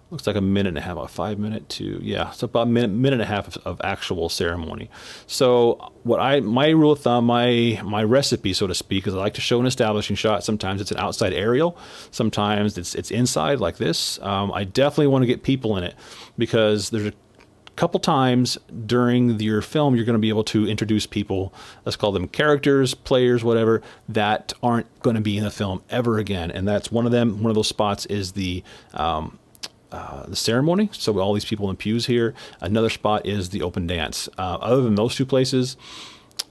Speaker 1: looks like a minute and a half, about 5 minute to, yeah, it's about a minute and a half of actual ceremony. So my rule of thumb, my recipe, so to speak, is I like to show an establishing shot. Sometimes it's an outside aerial. Sometimes it's inside like this. I definitely want to get people in it, because there's a couple times during your film you're going to be able to introduce people, let's call them characters, players, whatever, that aren't going to be in the film ever again. And that's one of them. One of those spots is the ceremony. So all these people in pews here. Another spot is the open dance. Other than those two places,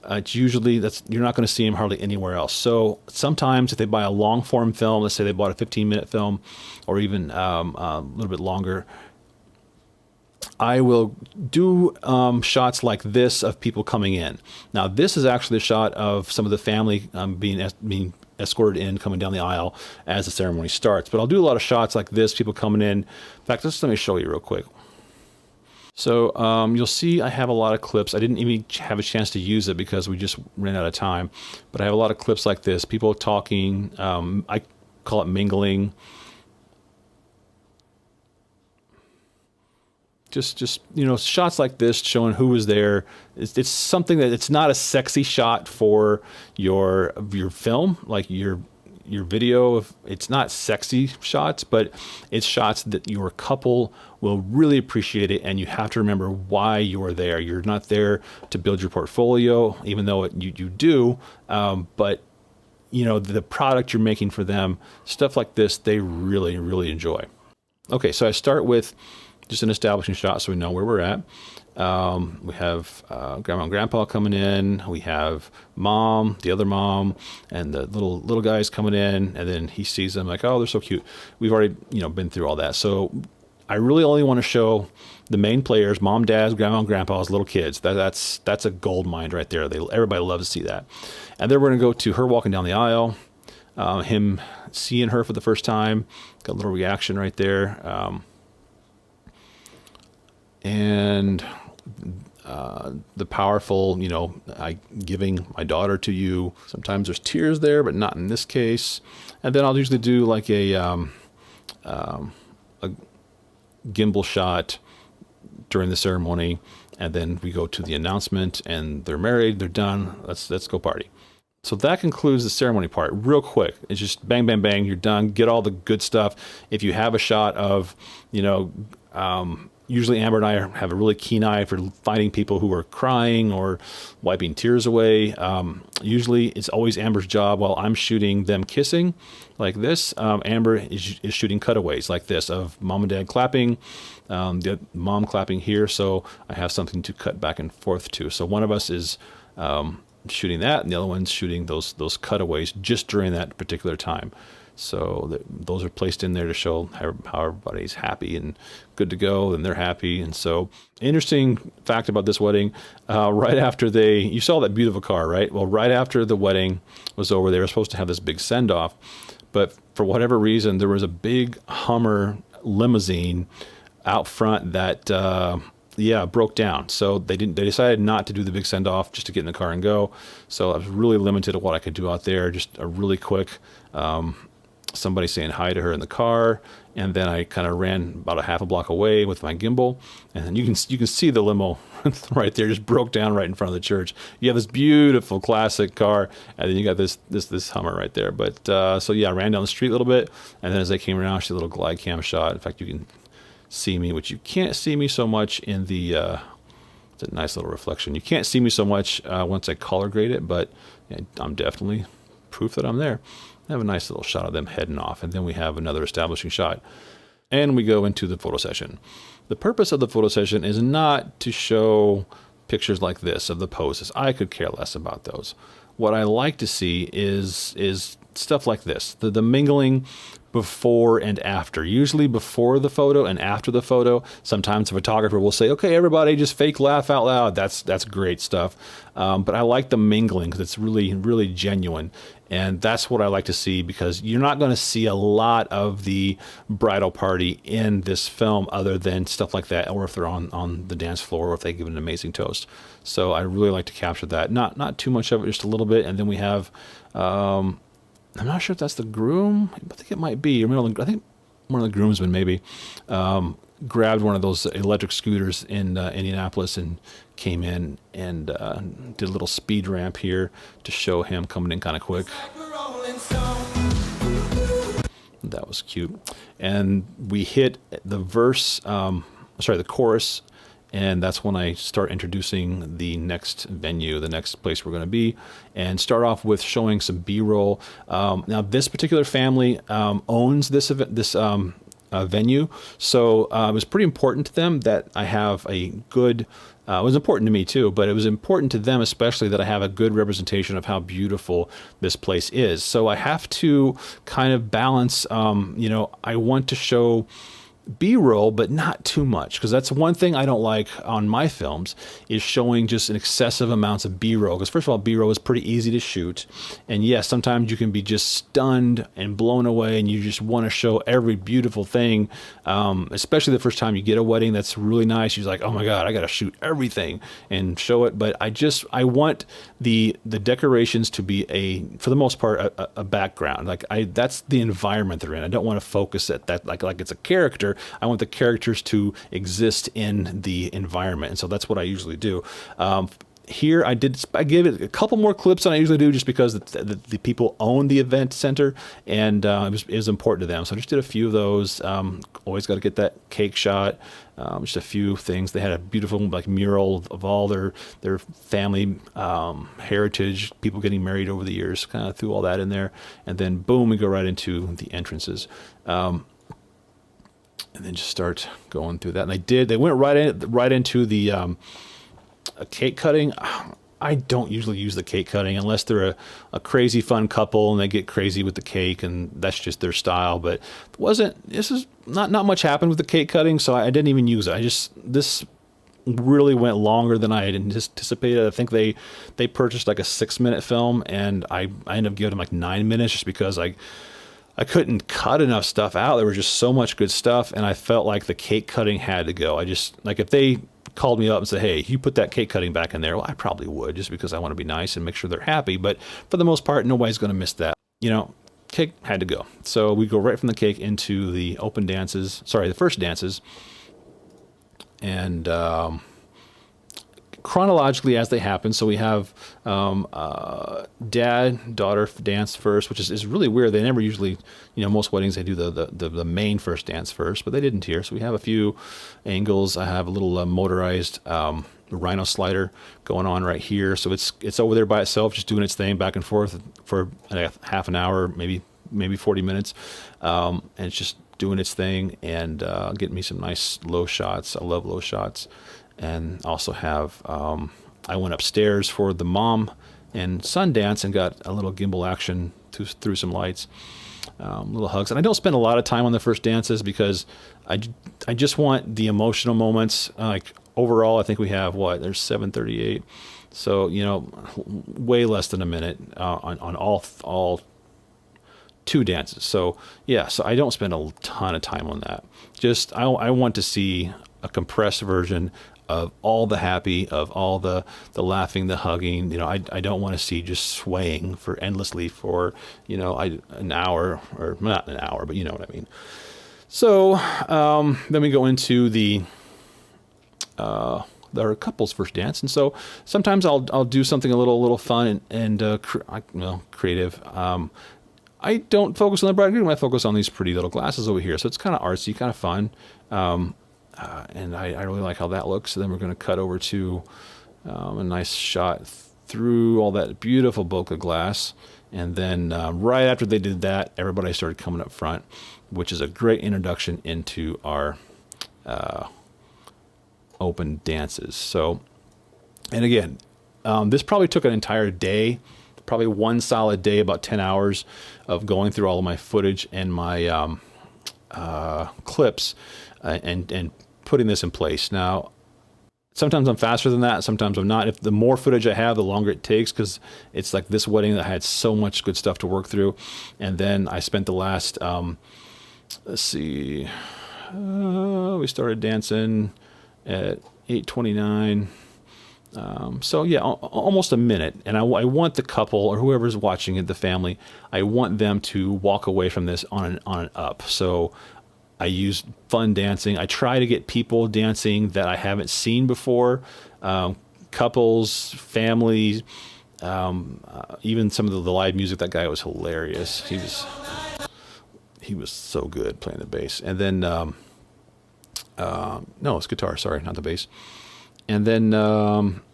Speaker 1: it's usually you're not going to see them hardly anywhere else. So sometimes if they buy a long form film, let's say they bought a 15-minute film, or even a little bit longer, I will do shots like this of people coming in. Now this is actually a shot of some of the family being escorted in, coming down the aisle as the ceremony starts. But I'll do a lot of shots like this, people coming in. In fact, let me show you real quick. So you'll see I have a lot of clips. I didn't even have a chance to use it because we just ran out of time. But I have a lot of clips like this, people talking. I call it mingling. Just shots like this showing who was there. It's something that it's not a sexy shot for your film, like your video. It's not sexy shots, but it's shots that your couple will really appreciate it, and you have to remember why you're there. You're not there to build your portfolio, even though you do, but the product you're making for them, stuff like this, they really, really enjoy. Okay, so I start with just an establishing shot so we know where we're at. We have grandma and grandpa coming in. We have mom, the other mom, and the little guys coming in. And then he sees them like, oh, they're so cute. We've already been through all that. So I really only want to show the main players: mom, dad, grandma, and grandpa's little kids. That's a gold mine right there. Everybody loves to see that. And then we're gonna go to her walking down the aisle, him seeing her for the first time. Got a little reaction right there. And the powerful, I giving my daughter to you. Sometimes there's tears there, but not in this case. And then I'll usually do like a gimbal shot during the ceremony, and then we go to the announcement, and they're married, they're done. Let's go party. So that concludes the ceremony part. Real quick, it's just bang, bang, bang. You're done. Get all the good stuff. If you have a shot of, usually Amber and I have a really keen eye for finding people who are crying or wiping tears away. Usually it's always Amber's job while I'm shooting them kissing like this. Amber is shooting cutaways like this of mom and dad clapping, the mom clapping here. So I have something to cut back and forth to. So one of us is shooting that, and the other one's shooting those cutaways just during that particular time. So those are placed in there to show how everybody's happy and good to go, and they're happy. And so, interesting fact about this wedding, right after you saw that beautiful car, right? Well, right after the wedding was over, they were supposed to have this big send-off, but for whatever reason, there was a big Hummer limousine out front that broke down. So they decided not to do the big send off, just to get in the car and go. So I was really limited to what I could do out there. Just a really quick somebody saying hi to her in the car, and then I kind of ran about a half a block away with my gimbal, and then you can see the limo right there, just broke down right in front of the church. You have this beautiful classic car, and then you got this Hummer right there. But so yeah, I ran down the street a little bit, and then as I came around, I see a little glide cam shot. In fact, you can see me, which you can't see me so much in the it's a nice little reflection. You can't see me so much once I color grade it, but yeah, I'm definitely proof that I'm there. I have a nice little shot of them heading off, and then we have another establishing shot. and we go into the photo session. The purpose of the photo session is not to show pictures like this of the poses. I could care less about those. What I like to see is stuff like this, the mingling before and after, usually before the photo and after the photo. Sometimes the photographer will say, okay, everybody just fake laugh out loud. That's great stuff. But I like the mingling because it's really, really genuine. And that's what I like to see, because you're not going to see a lot of the bridal party in this film other than stuff like that, or if they're on the dance floor, or if they give an amazing toast. So I really like to capture that. Not too much of it, just a little bit. And then we have, I'm not sure if that's the groom. I think it might be. I think one of the groomsmen maybe grabbed one of those electric scooters in Indianapolis and came in and did a little speed ramp here to show him coming in kind of quick. That was cute. And we hit the the chorus, and that's when I start introducing the next venue, the next place we're going to be, and start off with showing some B-roll. Now, this particular family owns this venue, so it was pretty important to them that I have a good. It was important to me too, but it was important to them especially that I have a good representation of how beautiful this place is. So I have to kind of balance. I want to show B-roll, but not too much, because that's one thing I don't like on my films, is showing just an excessive amounts of B-roll. Because first of all, B-roll is pretty easy to shoot, and yes, sometimes you can be just stunned and blown away, and you just want to show every beautiful thing. Especially the first time you get a wedding that's really nice, you're like, oh my god, I got to shoot everything and show it. But I want the decorations to be for the most part a background. That's the environment they're in. I don't want to focus at that like it's a character. I want the characters to exist in the environment, and so that's what I usually do. Here I gave it a couple more clips than I usually do, just because the people own the event center, and it was important to them. So I just did a few of those. Always got to get that cake shot. Just a few things. They had a beautiful mural of all their family heritage, people getting married over the years. Kind of threw all that in there, and then boom, we go right into the entrances. And then just start going through that. And they went right into the cake cutting. I don't usually use the cake cutting unless they're a crazy fun couple and they get crazy with the cake, and that's just their style. But not much happened with the cake cutting, so I didn't even use it. This really went longer than I had anticipated. I think they purchased like a 6-minute film, and I ended up giving them like 9 minutes, just because I couldn't cut enough stuff out. There was just so much good stuff, and I felt like the cake cutting had to go. If they called me up and said, hey, you put that cake cutting back in there, well, I probably would, just because I want to be nice and make sure they're happy. But for the most part, nobody's going to miss that. Cake had to go. So we go right from the cake into the the first dances. And chronologically as they happen. So we have dad, daughter dance first, which is really weird. They never usually, most weddings they do the main first dance first, but they didn't here. So we have a few angles. I have a little motorized rhino slider going on right here. So it's over there by itself, just doing its thing back and forth for half an hour, maybe 40 minutes. And it's just doing its thing and getting me some nice low shots. I love low shots. And also have, I went upstairs for the mom and son dance and got a little gimbal action through some lights, little hugs. And I don't spend a lot of time on the first dances, because I just want the emotional moments. Overall, I think we have there's 7:38. So, way less than a minute on all 2 dances. So yeah, so I don't spend a ton of time on that. Just, I want to see a compressed version of all the happy, of all the laughing, the hugging. I don't want to see just swaying endlessly for, an hour, or not an hour, but you know what I mean. So then we go into our couple's first dance. And so sometimes I'll do something a little fun and creative. I don't focus on the bride and groom. I focus on these pretty little glasses over here. So it's kind of artsy, kind of fun. And I really like how that looks. So then we're going to cut over to a nice shot through all that beautiful bokeh glass. And then right after they did that, everybody started coming up front, which is a great introduction into our open dances. So, and again, this probably took an entire day, probably one solid day, about 10 hours of going through all of my footage and my clips and putting this in place. Now, sometimes I'm faster than that, sometimes I'm not. If the more footage I have, the longer it takes, because it's like this wedding that had so much good stuff to work through. And then I spent the last, let's see, we started dancing at 8:29. So yeah, almost a minute. And I want the couple or whoever's watching it, the family, I want them to walk away from this on an up. So I use fun dancing. I try to get people dancing that I haven't seen before, couples, families, even some of the live music. That guy was hilarious. He was so good playing the bass. And then no, it's guitar. Sorry, not the bass. And then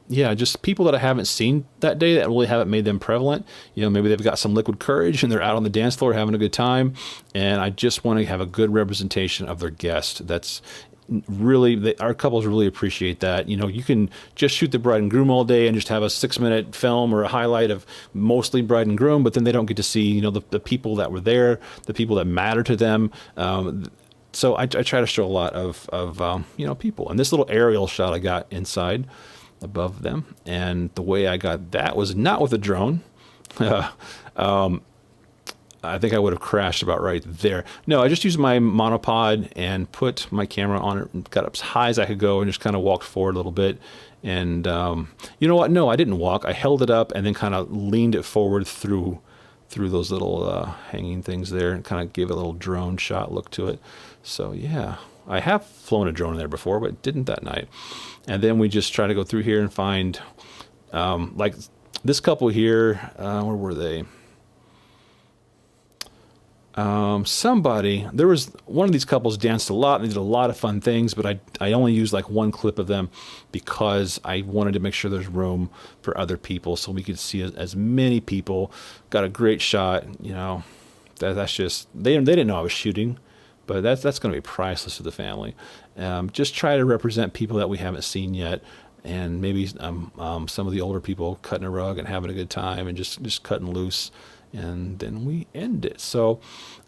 Speaker 1: yeah, just people that I haven't seen that day that really haven't made them prevalent. You know, maybe they've got some liquid courage and they're out on the dance floor having a good time. And I just want to have a good representation of their guest. That's really, our couples really appreciate that. You know, you can just shoot the bride and groom all day and just have a 6-minute film or a highlight of mostly bride and groom, but then they don't get to see, you know, the people that were there, the people that matter to them. So I try to show a lot of you know, people. And this little aerial shot I got inside above them, and the way I got that was not with a drone. I think I would have crashed about right there. No, I just used my monopod and put my camera on it and got up as high as I could go and just kind of walked forward a little bit. And you know what? No, I didn't walk. I held it up and then kind of leaned it forward through those little hanging things there and kind of gave it a little drone shot look to it. So yeah, I have flown a drone in there before, but didn't that night. And then we just try to go through here and find, like this couple here, where were they? There was one of these couples danced a lot and they did a lot of fun things, but I only used like one clip of them because I wanted to make sure there's room for other people so we could see as many people. Got a great shot, you know. That's just, they didn't know I was shooting, but that's going to be priceless to the family. Just try to represent people that we haven't seen yet, and maybe some of the older people cutting a rug and having a good time and just cutting loose, and then we end it. So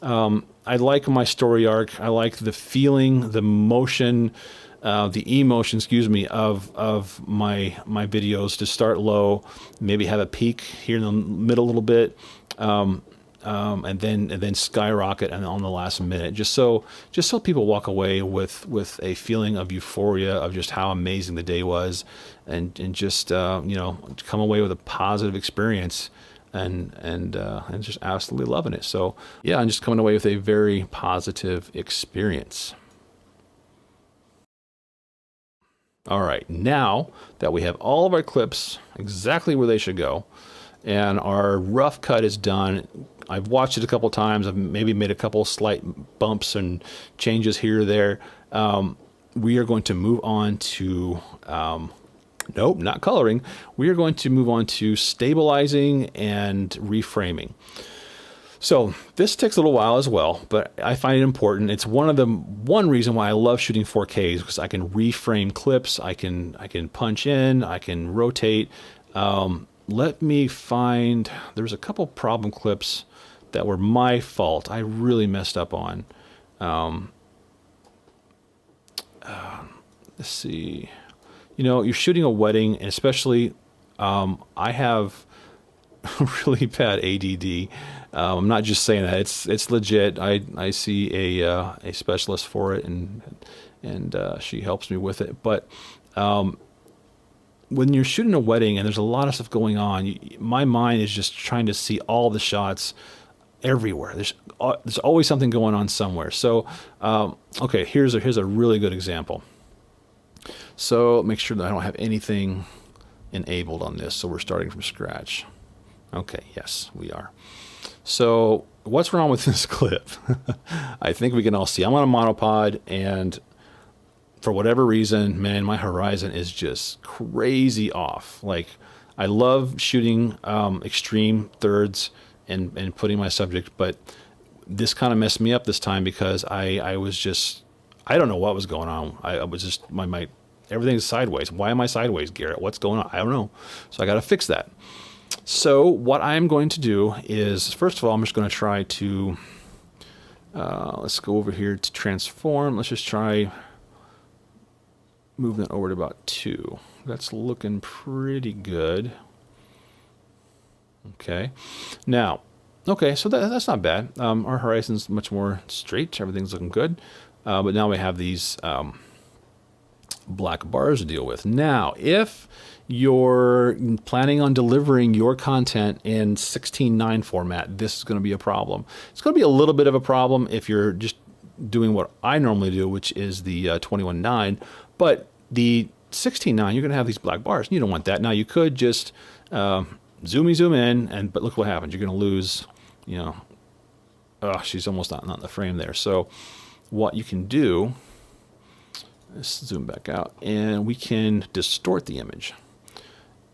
Speaker 1: I like my story arc. I like the feeling, the motion, the emotion, of my videos. To start low, maybe have a peak here in the middle a little bit. And then skyrocket and on the last minute, just so people walk away with a feeling of euphoria of just how amazing the day was, and just you know, come away with a positive experience and just absolutely loving it. So yeah, I'm just coming away with a very positive experience. All right, now that we have all of our clips exactly where they should go, and our rough cut is done, I've watched it a couple times. I've maybe made a couple slight bumps and changes here or there. We are going to move on to, nope, not coloring. We are going to move on to stabilizing and reframing. So this takes a little while as well, but I find it important. It's one reason why I love shooting 4K is because I can reframe clips. I can punch in, I can rotate. Let me find, there's a couple problem clips that were my fault. I really messed up on. Let's see. You know, you're shooting a wedding, and especially I have really bad ADD. I'm not just saying that. It's legit. I see a specialist for it, and she helps me with it. But when you're shooting a wedding and there's a lot of stuff going on, my mind is just trying to see all the shots everywhere. There's always something going on somewhere. So, okay, here's a really good example. So make sure that I don't have anything enabled on this. So we're starting from scratch. Okay, yes, we are. So what's wrong with this clip? I think we can all see. I'm on a monopod, and for whatever reason, man, my horizon is just crazy off. Like, I love shooting extreme thirds and putting my subject, but this kind of messed me up this time because I was just, I don't know what was going on. I was just, my everything's sideways. Why am I sideways, Garrett? What's going on? I don't know. So I got to fix that. So what I'm going to do is, first of all, I'm just going to try to, let's go over here to transform. Let's just try moving that over to about 2. That's looking pretty good. Okay. Now, okay, so that's not bad. Our horizon's much more straight. Everything's looking good. But now we have these black bars to deal with. Now, if you're planning on delivering your content in 16:9 format, this is going to be a problem. It's going to be a little bit of a problem if you're just doing what I normally do, which is the 21:9. But the 16:9, you're going to have these black bars. You don't want that. Now, you could just zoom in, but look what happens. You're going to lose, you know, oh, she's almost not in the frame there. So what you can do, let's zoom back out, and we can distort the image.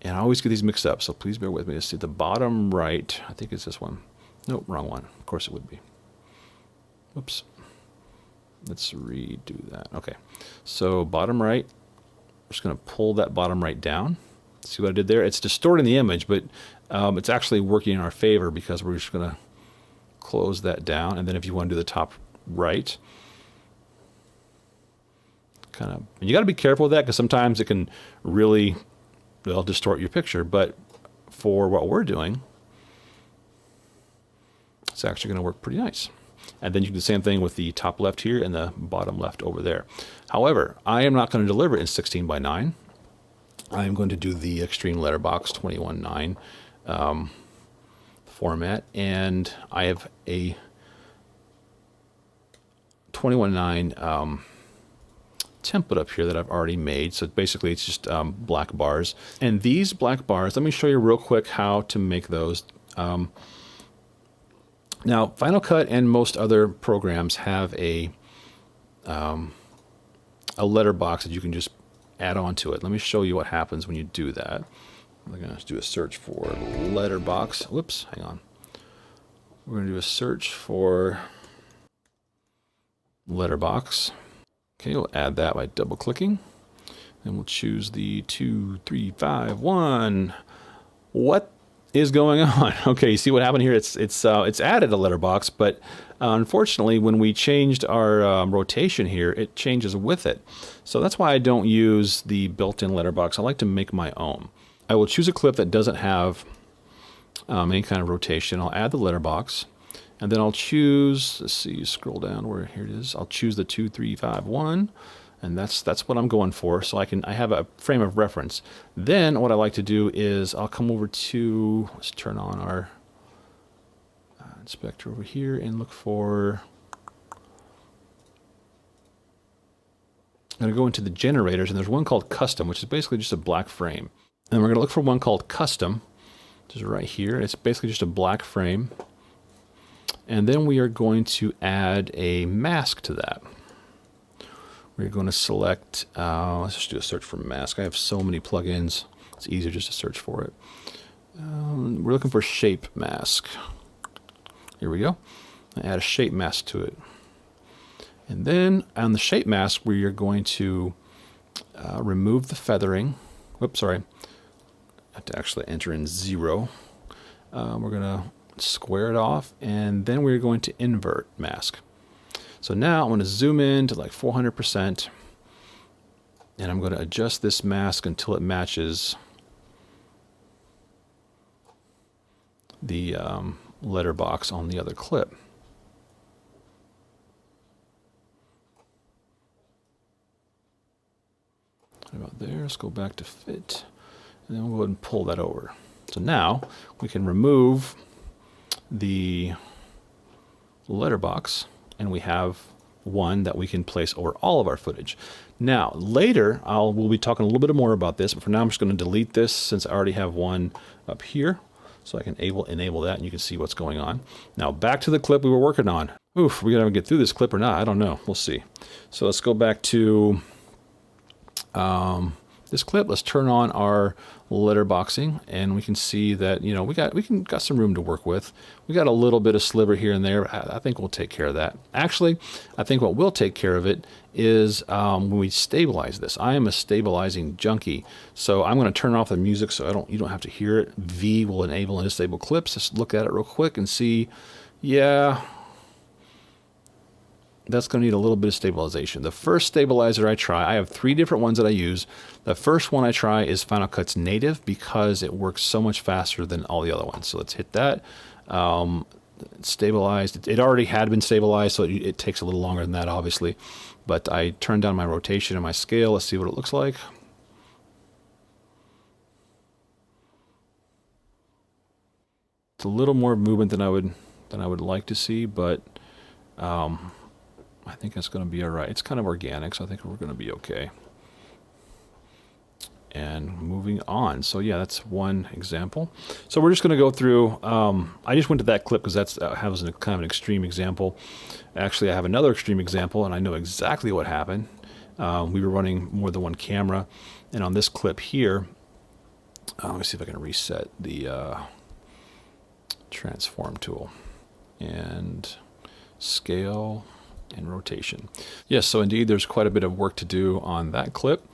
Speaker 1: And I always get these mixed up, so please bear with me. Let's see the bottom right. I think it's this one. Nope, wrong one. Of course it would be. Oops. Let's redo that. Okay. So bottom right, I'm just going to pull that bottom right down. See what I did there? It's distorting the image, but it's actually working in our favor because we're just going to close that down. And then if you want to do the top right, kind of, and you got to be careful with that because sometimes it can really, well, distort your picture. But for what we're doing, it's actually going to work pretty nice. And then you do the same thing with the top left here and the bottom left over there. However, I am not going to deliver it in 16:9. I'm going to do the extreme letterbox 21:9 format, and I have a 21:9 template up here that I've already made. So basically it's just black bars. And these black bars, let me show you real quick how to make those. Now, Final Cut and most other programs have a letterbox that you can just add on to it. Let me show you what happens when you do that. We're going to do a search for letterbox. Whoops, hang on. We're going to do a search for letterbox. Okay, we'll add that by double clicking. And we'll choose the 2, 3, 5, 1. What is going on? Okay, you see what happened here? It's added a letterbox, but unfortunately, when we changed our rotation here, it changes with it. So that's why I don't use the built-in letterbox. I like to make my own. I will choose a clip that doesn't have any kind of rotation. I'll add the letterbox, and then I'll choose. Let's see, scroll down where here it is. I'll choose the 2, 3, 5, 1. And that's what I'm going for, so I have a frame of reference. Then what I like to do is I'll come over to, let's turn on our inspector over here and look for, I'm going to go into the generators, and there's one called custom, which is basically just a black frame. And we're going to look for one called custom, which is right here. It's basically just a black frame. And then we are going to add a mask to that. We're going to select, let's just do a search for mask. I have so many plugins, it's easier just to search for it. We're looking for shape mask. Here we go. Add a shape mask to it. And then on the shape mask, we are going to remove the feathering. Whoops, sorry. I have to actually enter in 0. We're going to square it off, and then we're going to invert mask. So now I'm going to zoom in to like 400%, and I'm going to adjust this mask until it matches the letterbox on the other clip. What about there? Let's go back to fit, and then we'll go ahead and pull that over. So now we can remove the letterbox, and we have one that we can place over all of our footage. Now, later, we'll be talking a little bit more about this, but for now I'm just going to delete this since I already have one up here. So I can enable that, and you can see what's going on. Now, back to the clip we were working on. Oof, we're going to get through this clip or not. I don't know. We'll see. So let's go back to this clip. Let's turn on our letterboxing, and we can see that, you know, we got some room to work with. We got a little bit of sliver here and there. I think we'll take care of that. Actually, I think what will take care of it is when we stabilize this. I am a stabilizing junkie, so I'm going to turn off the music so you don't have to hear it. V will enable and disable clips. Let's look at it real quick and see. Yeah, that's going to need a little bit of stabilization. The first stabilizer I try, I have 3 different ones that I use. The first one I try is Final Cut's native because it works so much faster than all the other ones. So let's hit that. Stabilized. It already had been stabilized, so it takes a little longer than that, obviously. But I turned down my rotation and my scale. Let's see what it looks like. It's a little more movement than I would like to see, but I think that's going to be all right. It's kind of organic, so I think we're going to be okay. And moving on. So yeah, that's one example. So we're just going to go through. I just went to that clip because that has kind of an extreme example. Actually, I have another extreme example, and I know exactly what happened. We were running more than one camera, and on this clip here, let me see if I can reset the transform tool and scale and rotation. Yes, so indeed there's quite a bit of work to do on that clip.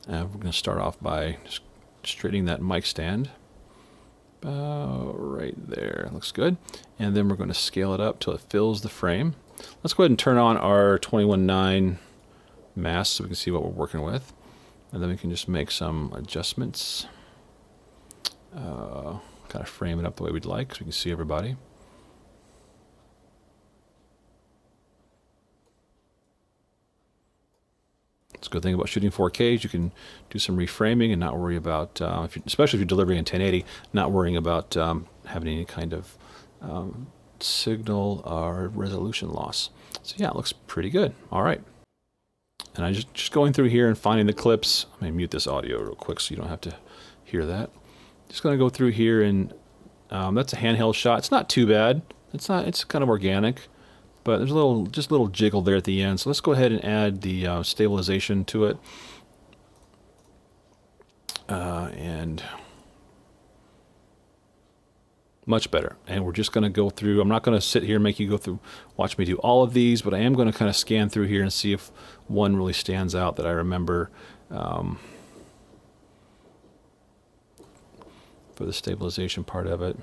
Speaker 1: We're going to start off by just straightening that mic stand. Right there, looks good. And then we're going to scale it up till it fills the frame. Let's go ahead and turn on our 21.9 mask so we can see what we're working with. And then we can just make some adjustments. Kind of frame it up the way we'd like so we can see everybody. It's a good thing about shooting 4K is you can do some reframing and not worry about, especially if you're delivering in 1080, not worrying about having any kind of signal or resolution loss. So yeah, it looks pretty good. All right. And I just going through here and finding the clips. Let me mute this audio real quick so you don't have to hear that. Just going to go through here and that's a handheld shot. It's not too bad. It's kind of organic. But there's just a little jiggle there at the end. So let's go ahead and add the stabilization to it. And much better. And we're just going to go through. I'm not going to sit here and make you go through, watch me do all of these, but I am going to kind of scan through here and see if one really stands out that I remember for the stabilization part of it.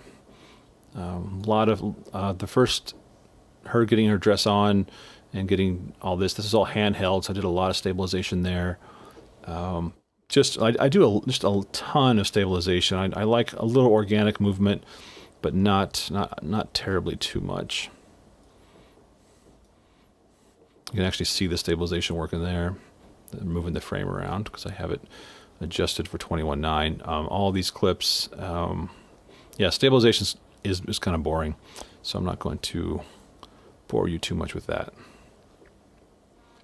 Speaker 1: A lot of the first, her getting her dress on and getting all this is all handheld, so I did a lot of stabilization there. I do just a ton of stabilization. I like a little organic movement, but not terribly too much. You can actually see the stabilization working there, moving the frame around because I have it adjusted for 21.9. All these clips, yeah, stabilization is kind of boring, so I'm not going to bore you too much with that.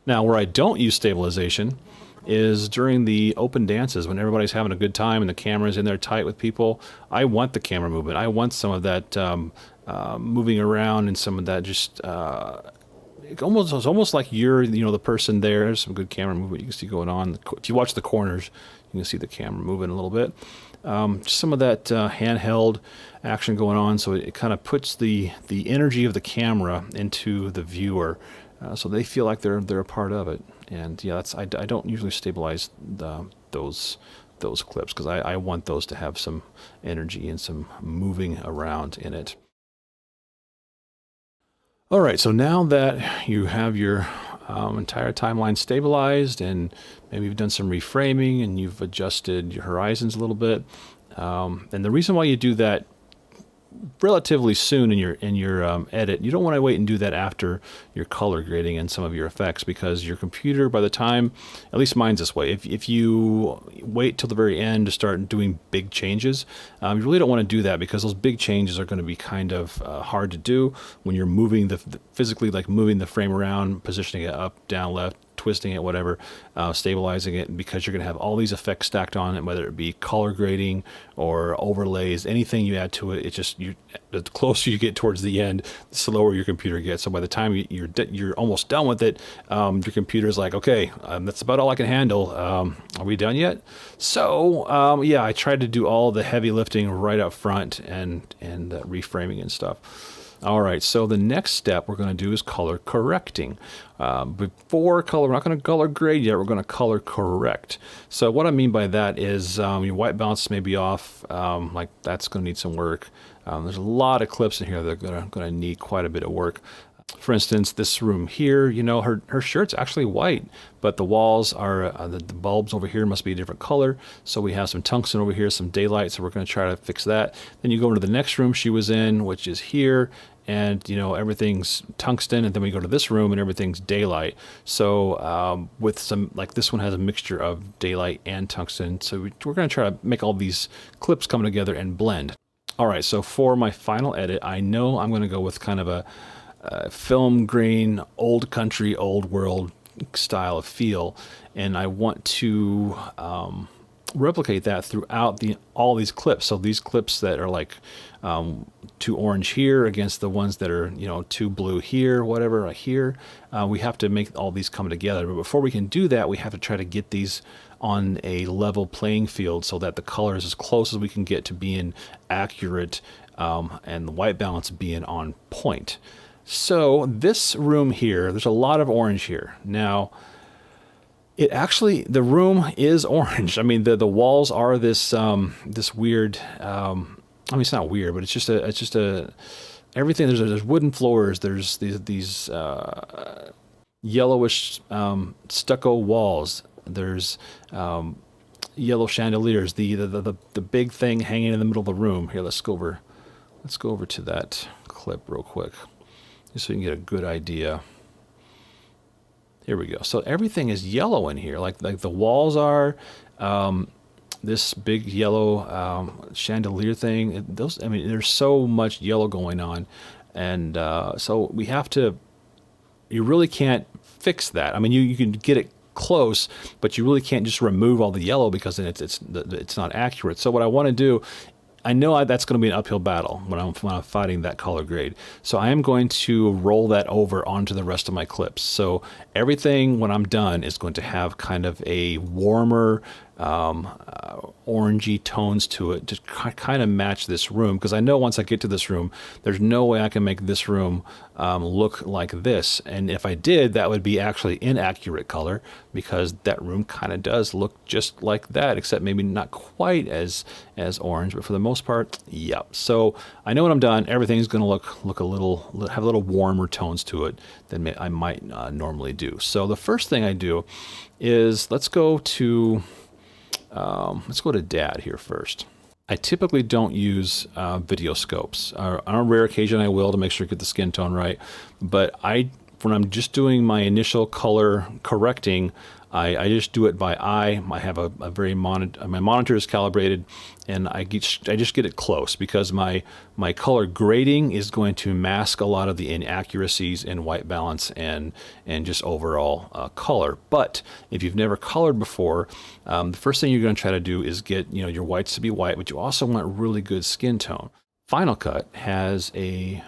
Speaker 1: Now, where I don't use stabilization is during the open dances when everybody's having a good time and the camera's in there tight with people. I want the camera movement. I want some of that moving around and some of that just it's almost like you're the person there. There's some good camera movement you can see going on. If you watch the corners, you can see the camera moving a little bit. Just some of that handheld action going on, so it kind of puts the energy of the camera into the viewer, so they feel like they're a part of it. And yeah, I don't usually stabilize those clips because I want those to have some energy and some moving around in it. All right, so now that you have your entire timeline stabilized and maybe you've done some reframing and you've adjusted your horizons a little bit, and the reason why you do that relatively soon in your edit, you don't want to wait and do that after your color grading and some of your effects, because your computer, by the time, at least mine's this way, if you wait till the very end to start doing big changes, you really don't want to do that, because those big changes are going to be kind of hard to do when you're moving physically, like moving the frame around, positioning it up, down, left, twisting it, whatever, stabilizing it, because you're going to have all these effects stacked on it, whether it be color grading or overlays, anything you add to it. It's just, the closer you get towards the end, the slower your computer gets. So by the time you're almost done with it, your computer's like, okay, that's about all I can handle. Are we done yet? So yeah, I tried to do all the heavy lifting right up front and reframing and stuff. All right, so the next step we're going to do is color correcting. We're not going to color grade yet, we're going to color correct. So what I mean by that is your white balance may be off, like that's going to need some work. There's a lot of clips in here that are going to need quite a bit of work. For instance, this room here, you know, her shirt's actually white, but the walls are, the bulbs over here must be a different color. So we have some tungsten over here, some daylight, so we're going to try to fix that. Then you go into the next room she was in, which is here, and, you know, everything's tungsten, and then we go to this room and everything's daylight. So with some, like this one has a mixture of daylight and tungsten. So we're going to try to make all these clips come together and blend. All right, so for my final edit, I know I'm going to go with kind of a film grain, old country, old world style of feel, and I want to replicate that throughout all these clips. So these clips that are like too orange here against the ones that are, you know, too blue here, whatever here, we have to make all these come together. But before we can do that, we have to try to get these on a level playing field so that the color is as close as we can get to being accurate, and the white balance being on point. So this room here, there's a lot of orange here. Now, the room is orange. I mean, the walls are this this weird. I mean, it's not weird, but it's just everything. There's wooden floors. There's these yellowish stucco walls. There's yellow chandeliers. The big thing hanging in the middle of the room. Here, let's go over to that clip real quick, just so you can get a good idea. Here we go. So everything is yellow in here, like the walls are. This big yellow chandelier thing. I mean, there's so much yellow going on, and so we have to. You really can't fix that. I mean, you can get it close, but you really can't just remove all the yellow, because then it's not accurate. So what I want to do, I know that's going to be an uphill battle when I'm fighting that color grade. So I am going to roll that over onto the rest of my clips. So everything when I'm done is going to have kind of a warmer, orangey tones to it to kind of match this room, because I know once I get to this room, there's no way I can make this room look like this. And if I did, that would be actually inaccurate color, because that room kind of does look just like that, except maybe not quite as orange, but for the most part, yep. So I know when I'm done, everything's going to look have a little warmer tones to it than I might normally do. So the first thing I do is let's go to Dad here first. I typically don't use video scopes. On a rare occasion I will, to make sure I get the skin tone right. But when I'm just doing my initial color correcting, I just do it by eye. I have my monitor is calibrated, and I just get it close, because my color grading is going to mask a lot of the inaccuracies in white balance and just overall color. But if you've never colored before, the first thing you're going to try to do is get your whites to be white, but you also want really good skin tone. Final Cut has a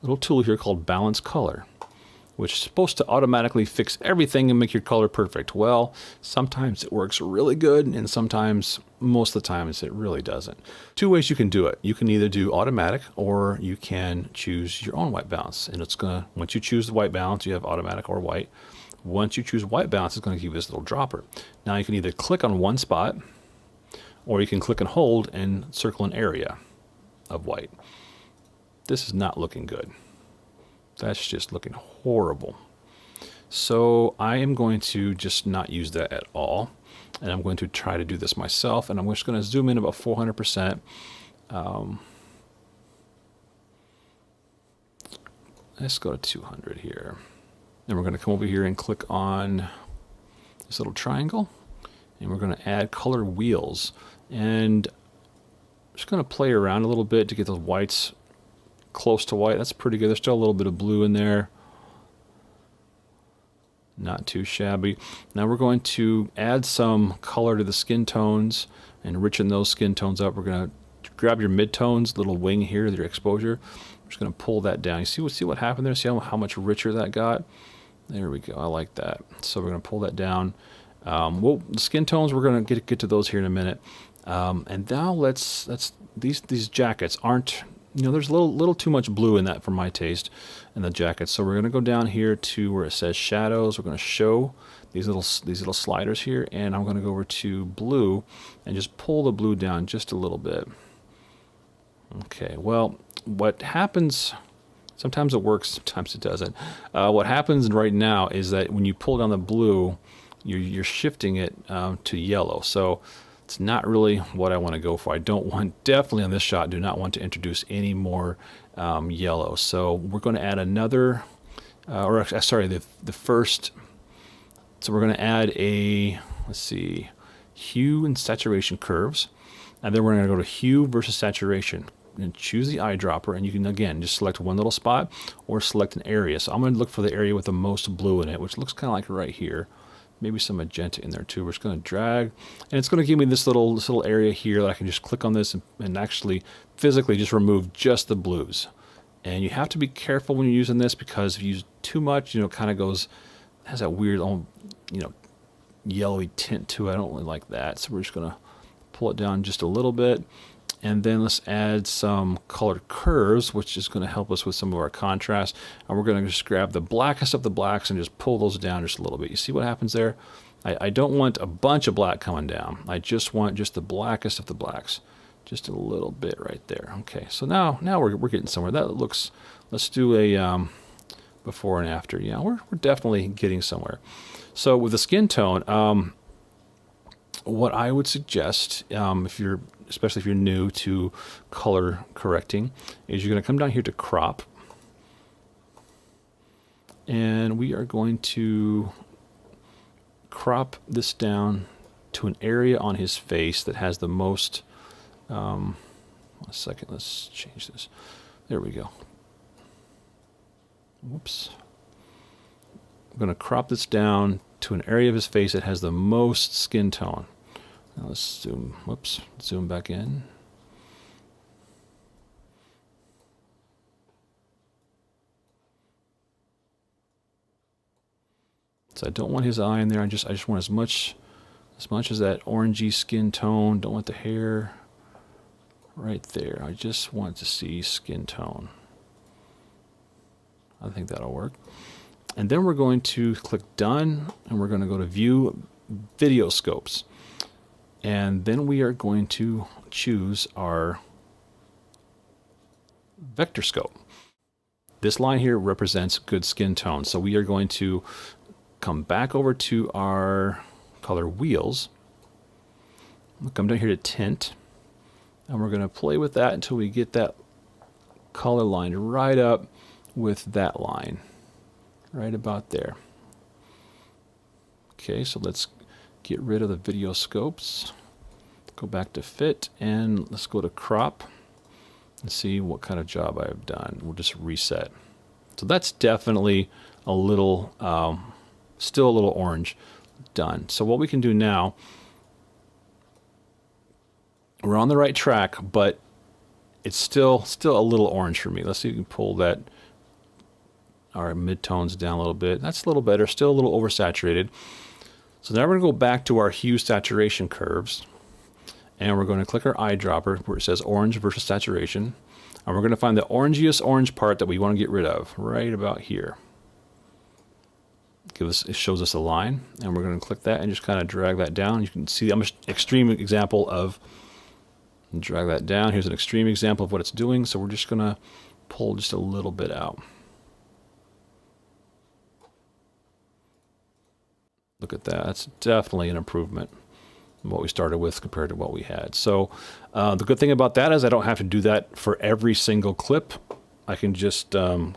Speaker 1: little tool here called Balance Color, which is supposed to automatically fix everything and make your color perfect. Well, sometimes it works really good, and sometimes, most of the times, it really doesn't. Two ways you can do it. You can either do automatic, or you can choose your own white balance. And it's gonna, once you choose the white balance, you have automatic or white. Once you choose white balance, it's gonna give you this little dropper. Now you can either click on one spot, or you can click and hold and circle an area of white. This is not looking good. That's just looking horrible. So I am going to just not use that at all. And I'm going to try to do this myself. And I'm just going to zoom in about 400%. Let's go to 200 here. Then we're going to come over here and click on this little triangle. And we're going to add color wheels. And I'm just going to play around a little bit to get those whites close to white. That's pretty good. There's still a little bit of blue in there. Not too shabby. Now we're going to add some color to the skin tones and enrichen those skin tones up. We're going to grab your midtones, little wing here, your exposure. I'm just going to pull that down. You see what happened there? See how much richer that got? There we go. I like that. So we're going to pull that down. Well, the skin tones, we're going to get to those here in a minute. And now these jackets aren't, there's a little too much blue in that for my taste in the jackets. So we're going to go down here to where it says shadows. We're going to show these little sliders here, and I'm going to go over to blue and just pull the blue down just a little bit. Okay, well, what happens, sometimes it works, sometimes it doesn't. What happens right now is that when you pull down the blue, you're shifting it to yellow. So it's not really what I want to go for. I don't want, definitely on this shot, do not want to introduce any more yellow. So we're going to add another, the first, so we're going to add let's see, hue and saturation curves. And then we're going to go to hue versus saturation. And choose the eyedropper, and you can, again, just select one little spot or select an area. So I'm going to look for the area with the most blue in it, which looks kind of like right here. Maybe some magenta in there too. We're just going to drag, and it's going to give me this little area here that I can just click on this and actually physically just remove just the blues. And you have to be careful when you're using this, because if you use too much, it kind of has that weird, yellowy tint to it. I don't really like that. So we're just going to pull it down just a little bit. And then let's add some colored curves, which is going to help us with some of our contrast. And we're going to just grab the blackest of the blacks and just pull those down just a little bit. You see what happens there? I don't want a bunch of black coming down. I just want just the blackest of the blacks. Just a little bit right there. Okay, so now we're getting somewhere. That looks, let's do a before and after. Yeah, we're definitely getting somewhere. So with the skin tone, what I would suggest, especially if you're new to color correcting, is you're going to come down here to crop, and we are going to crop this down to an area on his face that has the most, one second, let's change this. There we go. Whoops. I'm going to crop this down to an area of his face that has the most skin tone. Now let's zoom back in. So I don't want his eye in there. I just want as much as that orangey skin tone. Don't want the hair right there. I just want to see skin tone. I think that'll work. And then we're going to click done, and we're going to go to view video scopes. And then we are going to choose our vector scope. This line here represents good skin tone. So we are going to come back over to our color wheels. We'll come down here to tint, and we're going to play with that until we get that color line right up with that line, right about there. Okay, so let's get rid of the video scopes, go back to fit, and let's go to crop and see what kind of job I've done. We'll just reset. So that's definitely a little, still a little orange done. So what we can do now, we're on the right track, but it's still a little orange for me. Let's see if we can pull that, our midtones down a little bit. That's a little better, still a little oversaturated. So now we're going to go back to our hue saturation curves, and we're going to click our eyedropper where it says orange versus saturation, and we're going to find the orangiest orange part that we want to get rid of, right about here. It shows us a line, and we're going to click that and just kind of drag that down. You can see I'm an extreme example of, drag that down. Here's an extreme example of what it's doing, so we're just going to pull just a little bit out. Look at that. That's definitely an improvement from what we started with compared to what we had. So the good thing about that is I don't have to do that for every single clip. I can just, let's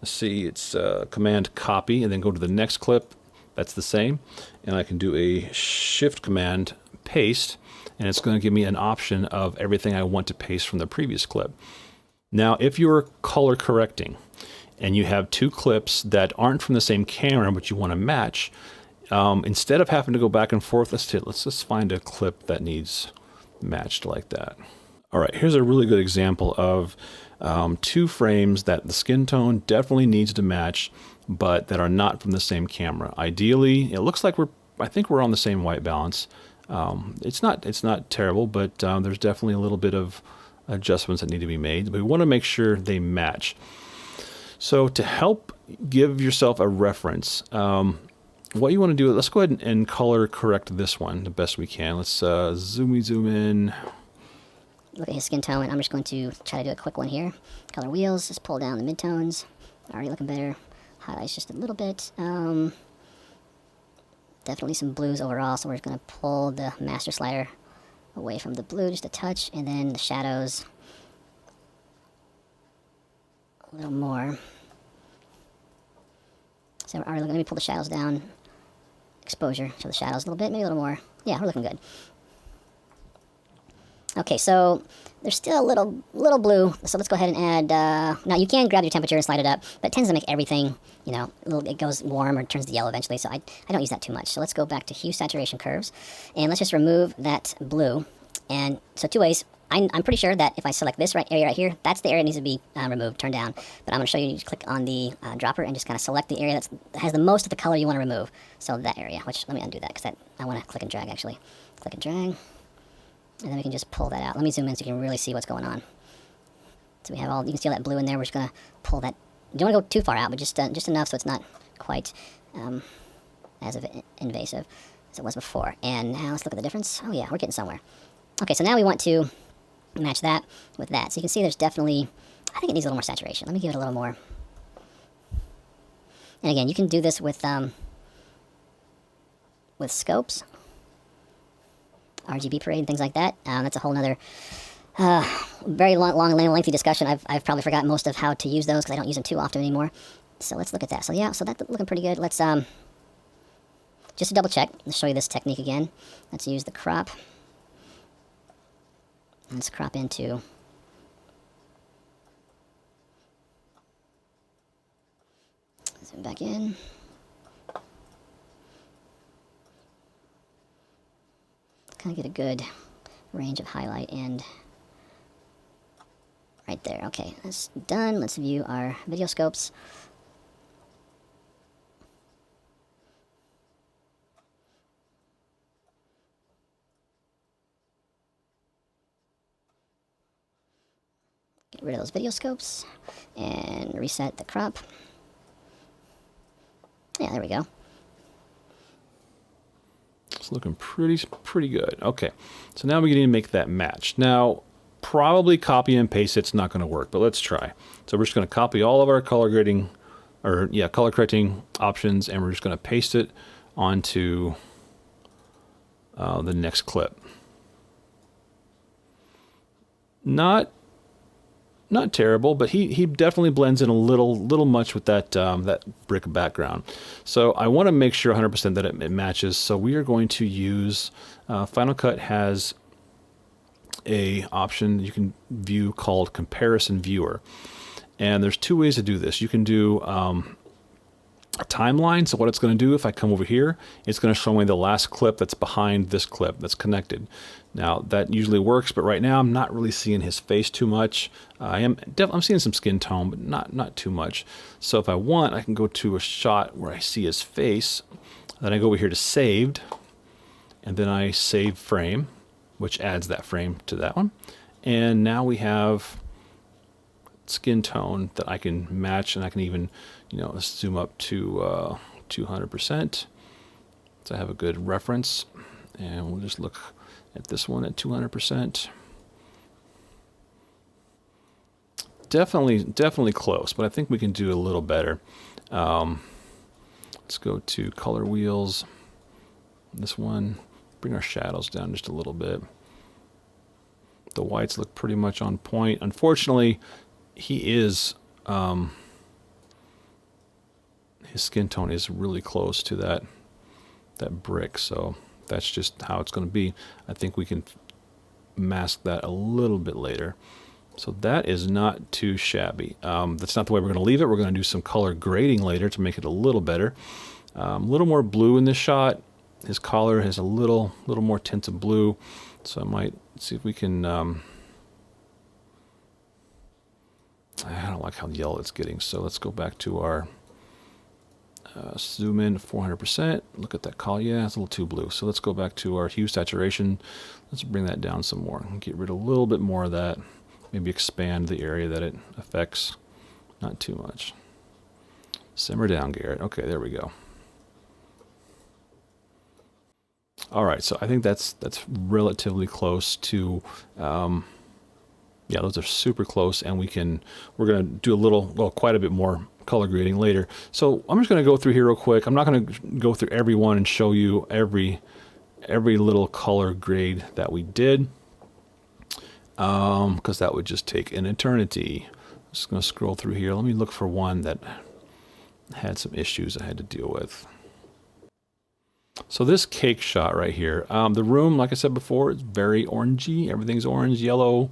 Speaker 1: see, it's command copy and then go to the next clip. That's the same. And I can do a shift command paste, and it's going to give me an option of everything I want to paste from the previous clip. Now, if you're color correcting and you have two clips that aren't from the same camera but you want to match, instead of having to go back and forth, let's just find a clip that needs matched like that. All right, here's a really good example of two frames that the skin tone definitely needs to match, but that are not from the same camera. Ideally, it looks like I think we're on the same white balance. It's not terrible, but there's definitely a little bit of adjustments that need to be made. But we want to make sure they match. So to help give yourself a reference, what you want to do, let's go ahead and color correct this one the best we can. Let's zoom in.
Speaker 6: Look at his skin tone. I'm just going to try to do a quick one here. Color wheels, just pull down the midtones. Already looking better. Highlights just a little bit. Definitely some blues overall, so we're just going to pull the master slider away from the blue just a touch, and then the shadows a little more. So we're already looking, let me pull the shadows down. Exposure, show the shadows a little bit, maybe a little more. Yeah, we're looking good. Okay, so there's still a little blue, so let's go ahead and add, now you can grab your temperature and slide it up, but it tends to make everything, you know, it goes warm or turns to yellow eventually, so I don't use that too much. So let's go back to hue saturation curves, and let's just remove that blue. And so two ways. I'm pretty sure that if I select this area right here, that's the area that needs to be removed, turned down. But I'm going to show you, just click on the dropper and just kind of select the area that has the most of the color you want to remove. So that area, which, let me undo that, because I want to click and drag, actually. Click and drag, and then we can just pull that out. Let me zoom in so you can really see what's going on. So we have you can see all that blue in there. We're just going to pull that. You don't want to go too far out, but just enough so it's not quite as invasive as it was before. And now let's look at the difference. Oh yeah, we're getting somewhere. Okay, so now we want to match that with that. So you can see there's definitely, I think it needs a little more saturation. Let me give it a little more. And again, you can do this with scopes, RGB parade, and things like that. That's a whole nother very long, lengthy discussion. I've probably forgotten most of how to use those because I don't use them too often anymore. So let's look at that. So yeah, so that's looking pretty good. Let's just to double check, let's show you this technique again. Let's use the crop. Let's crop into zoom back in. Kind of get a good range of highlight and right there. Okay, that's done. Let's view our video scopes. Get rid of those video scopes and reset the crop. Yeah, there we go.
Speaker 1: It's looking pretty good. Okay, so now we need to make that match. Now, probably copy and paste it's not going to work, but let's try. So we're just going to copy all of our color grading, or yeah, color correcting options, and we're just going to paste it onto the next clip. Not terrible, but he definitely blends in a little much with that that brick background. So I want to make sure 100% that it matches. So we are going to use Final Cut has a option you can view called Comparison Viewer, and there's two ways to do this. You can do a timeline. So what it's going to do, if I come over here, it's going to show me the last clip that's behind this clip that's connected. Now that usually works, but right now I'm not really seeing his face too much. I'm seeing some skin tone, but not too much. So if I want, I can go to a shot where I see his face. Then I go over here to saved, and then I save frame, which adds that frame to that one. And now we have skin tone that I can match, and I can even, let's zoom up to 200%. So I have a good reference, and we'll just look at this one at 200%. Definitely close, but I think we can do a little better. Let's go to color wheels. This one, bring our shadows down just a little bit. The whites look pretty much on point. Unfortunately, he is his skin tone is really close to that brick, so that's just how it's going to be. I think we can mask that a little bit later. So that is not too shabby. That's not the way we're going to leave it. We're going to do some color grading later to make it a little better. A little more blue in this shot. His collar has a little more tint of blue. So I might see if we can... I don't like how yellow it's getting. So let's go back to our... zoom in 400%. Look at that color. Yeah, it's a little too blue. So let's go back to our hue saturation. Let's bring that down some more. Get rid of a little bit more of that. Maybe expand the area that it affects. Not too much. Simmer down, Garrett. Okay, there we go. All right, so I think that's relatively close to. Yeah, those are super close, and we're gonna do quite a bit more color grading later. So I'm just gonna go through here real quick. I'm not gonna go through every one and show you every little color grade that we did, because that would just take an eternity. I'm just gonna scroll through here. Let me look for one that had some issues I had to deal with. So this cake shot right here, the room, like I said before, is very orangey. Everything's orange, yellow,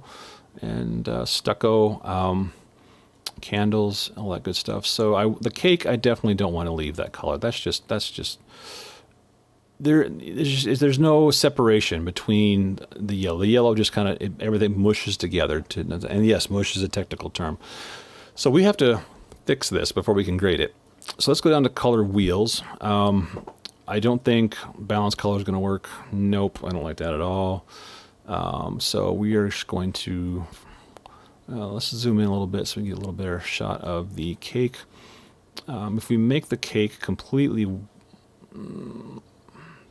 Speaker 1: and stucco, candles, all that good stuff. So the cake, I definitely don't want to leave that color. That's just there's no separation between the yellow. The yellow just kind of, everything mushes together. And yes, mush is a technical term. So we have to fix this before we can grade it. So let's go down to color wheels. I don't think balanced color is going to work. Nope, I don't like that at all. So we are just going to, let's zoom in a little bit so we can get a little better shot of the cake. If we make the cake completely,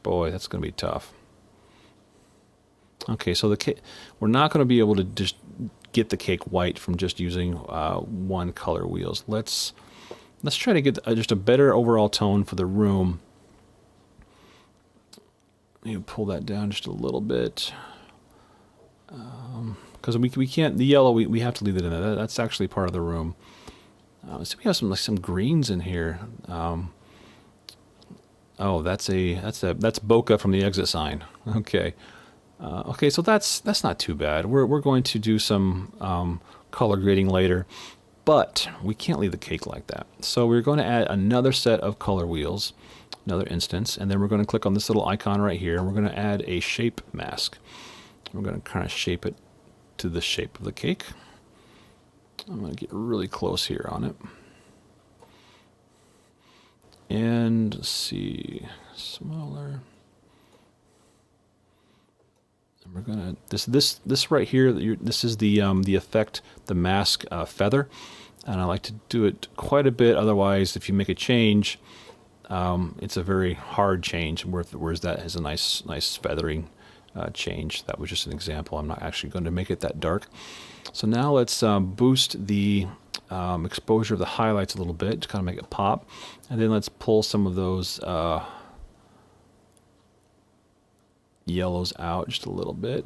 Speaker 1: boy, that's going to be tough. Okay, so the cake, we're not going to be able to just get the cake white from just using one color wheels. Let's try to get just a better overall tone for the room. You pull that down just a little bit, because we can't, the yellow, we have to leave it in there. That's actually part of the room. So we have some greens in here. Oh, that's bokeh from the exit sign. Okay. Okay, so that's not too bad. We're going to do some color grading later, but we can't leave the cake like that. So we're going to add another set of color wheels, another instance, and then we're going to click on this little icon right here, and we're going to add a shape mask. We're going to kind of shape it to the shape of the cake. I'm going to get really close here on it. And let's see, smaller. And we're gonna this right here. This is the effect, the mask feather, and I like to do it quite a bit. Otherwise, if you make a change, it's a very hard change. Whereas that has a nice feathering change. That was just an example. I'm not actually going to make it that dark. So now let's boost the exposure of the highlights a little bit to kind of make it pop, and then let's pull some of those yellows out just a little bit.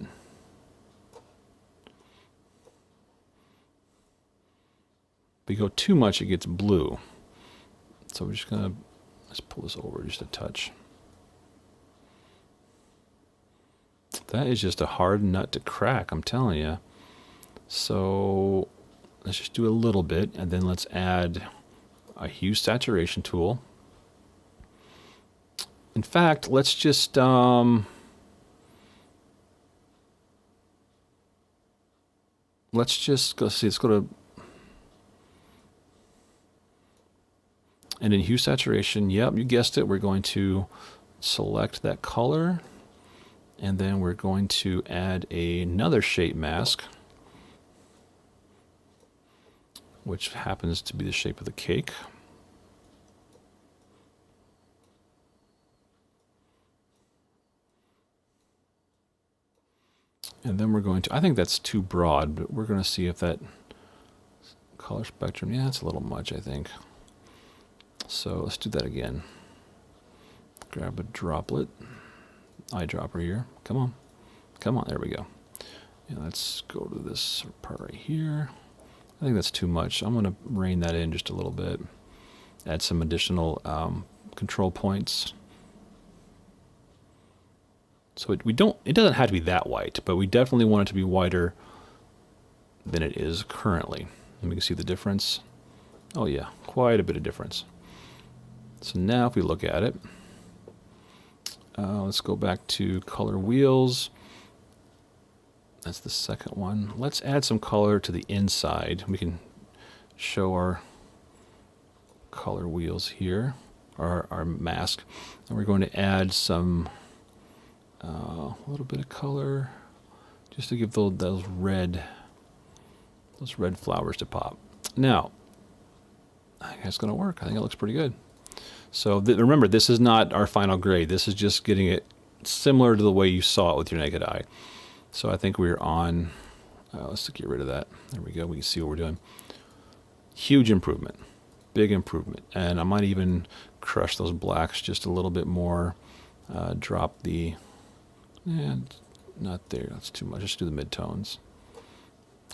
Speaker 1: If we go too much, it gets blue. So we're just gonna, let's pull this over just a touch. That is just a hard nut to crack, I'm telling you. So let's just do a little bit, and then let's add a hue saturation tool. In fact, let's just go see. Let's go to, and in hue saturation, yep, you guessed it. We're going to select that color, and then we're going to add another shape mask, which happens to be the shape of the cake. And then we're going to, I think that's too broad, but we're going to see if that color spectrum, yeah, that's a little much, I think. So let's do that again. Grab a droplet, eyedropper here. Come on. Come on, there we go. And let's go to this part right here. I think that's too much. I'm going to rein that in just a little bit. Add some additional control points. So it doesn't have to be that white, but we definitely want it to be whiter than it is currently. And we can see the difference. Oh yeah, quite a bit of difference. So now if we look at it, let's go back to color wheels. That's the second one. Let's add some color to the inside. We can show our color wheels here, our mask. And we're going to add some, a little bit of color, just to give those red flowers to pop. Now, I think it's going to work. I think it looks pretty good. So remember, this is not our final grade. This is just getting it similar to the way you saw it with your naked eye. So I think we're on, let's get rid of that. There we go. We can see what we're doing. Huge improvement. Big improvement. And I might even crush those blacks just a little bit more. Drop the, not there. That's too much. Just do the midtones.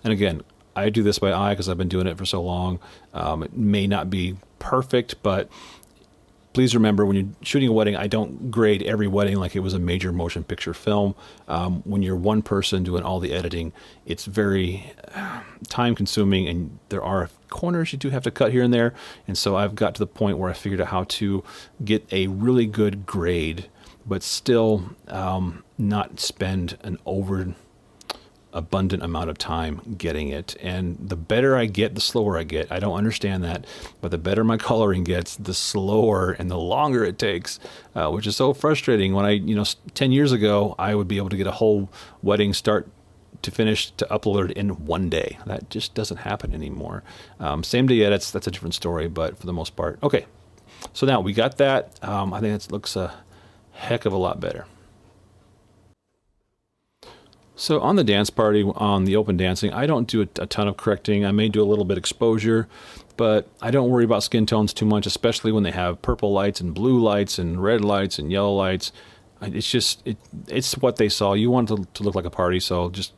Speaker 1: And again, I do this by eye because I've been doing it for so long. It may not be perfect, but please remember, when you're shooting a wedding, I don't grade every wedding like it was a major motion picture film. When you're one person doing all the editing, it's very time consuming, and there are corners you do have to cut here and there. And so I've got to the point where I figured out how to get a really good grade, but still not spend an abundant amount of time getting it. And the better I get, the slower I get. I don't understand that, but the better my coloring gets, the slower and the longer it takes, which is so frustrating. When 10 years ago, I would be able to get a whole wedding start to finish to upload it in one day. That just doesn't happen anymore. Same day edits, that's a different story, but for the most part. Okay, so now we got that. I think it looks a heck of a lot better. So on the dance party, on the open dancing, I don't do a ton of correcting. I may do a little bit exposure, but I don't worry about skin tones too much, especially when they have purple lights and blue lights and red lights and yellow lights. It's just, it's what they saw. You want it to look like a party, so just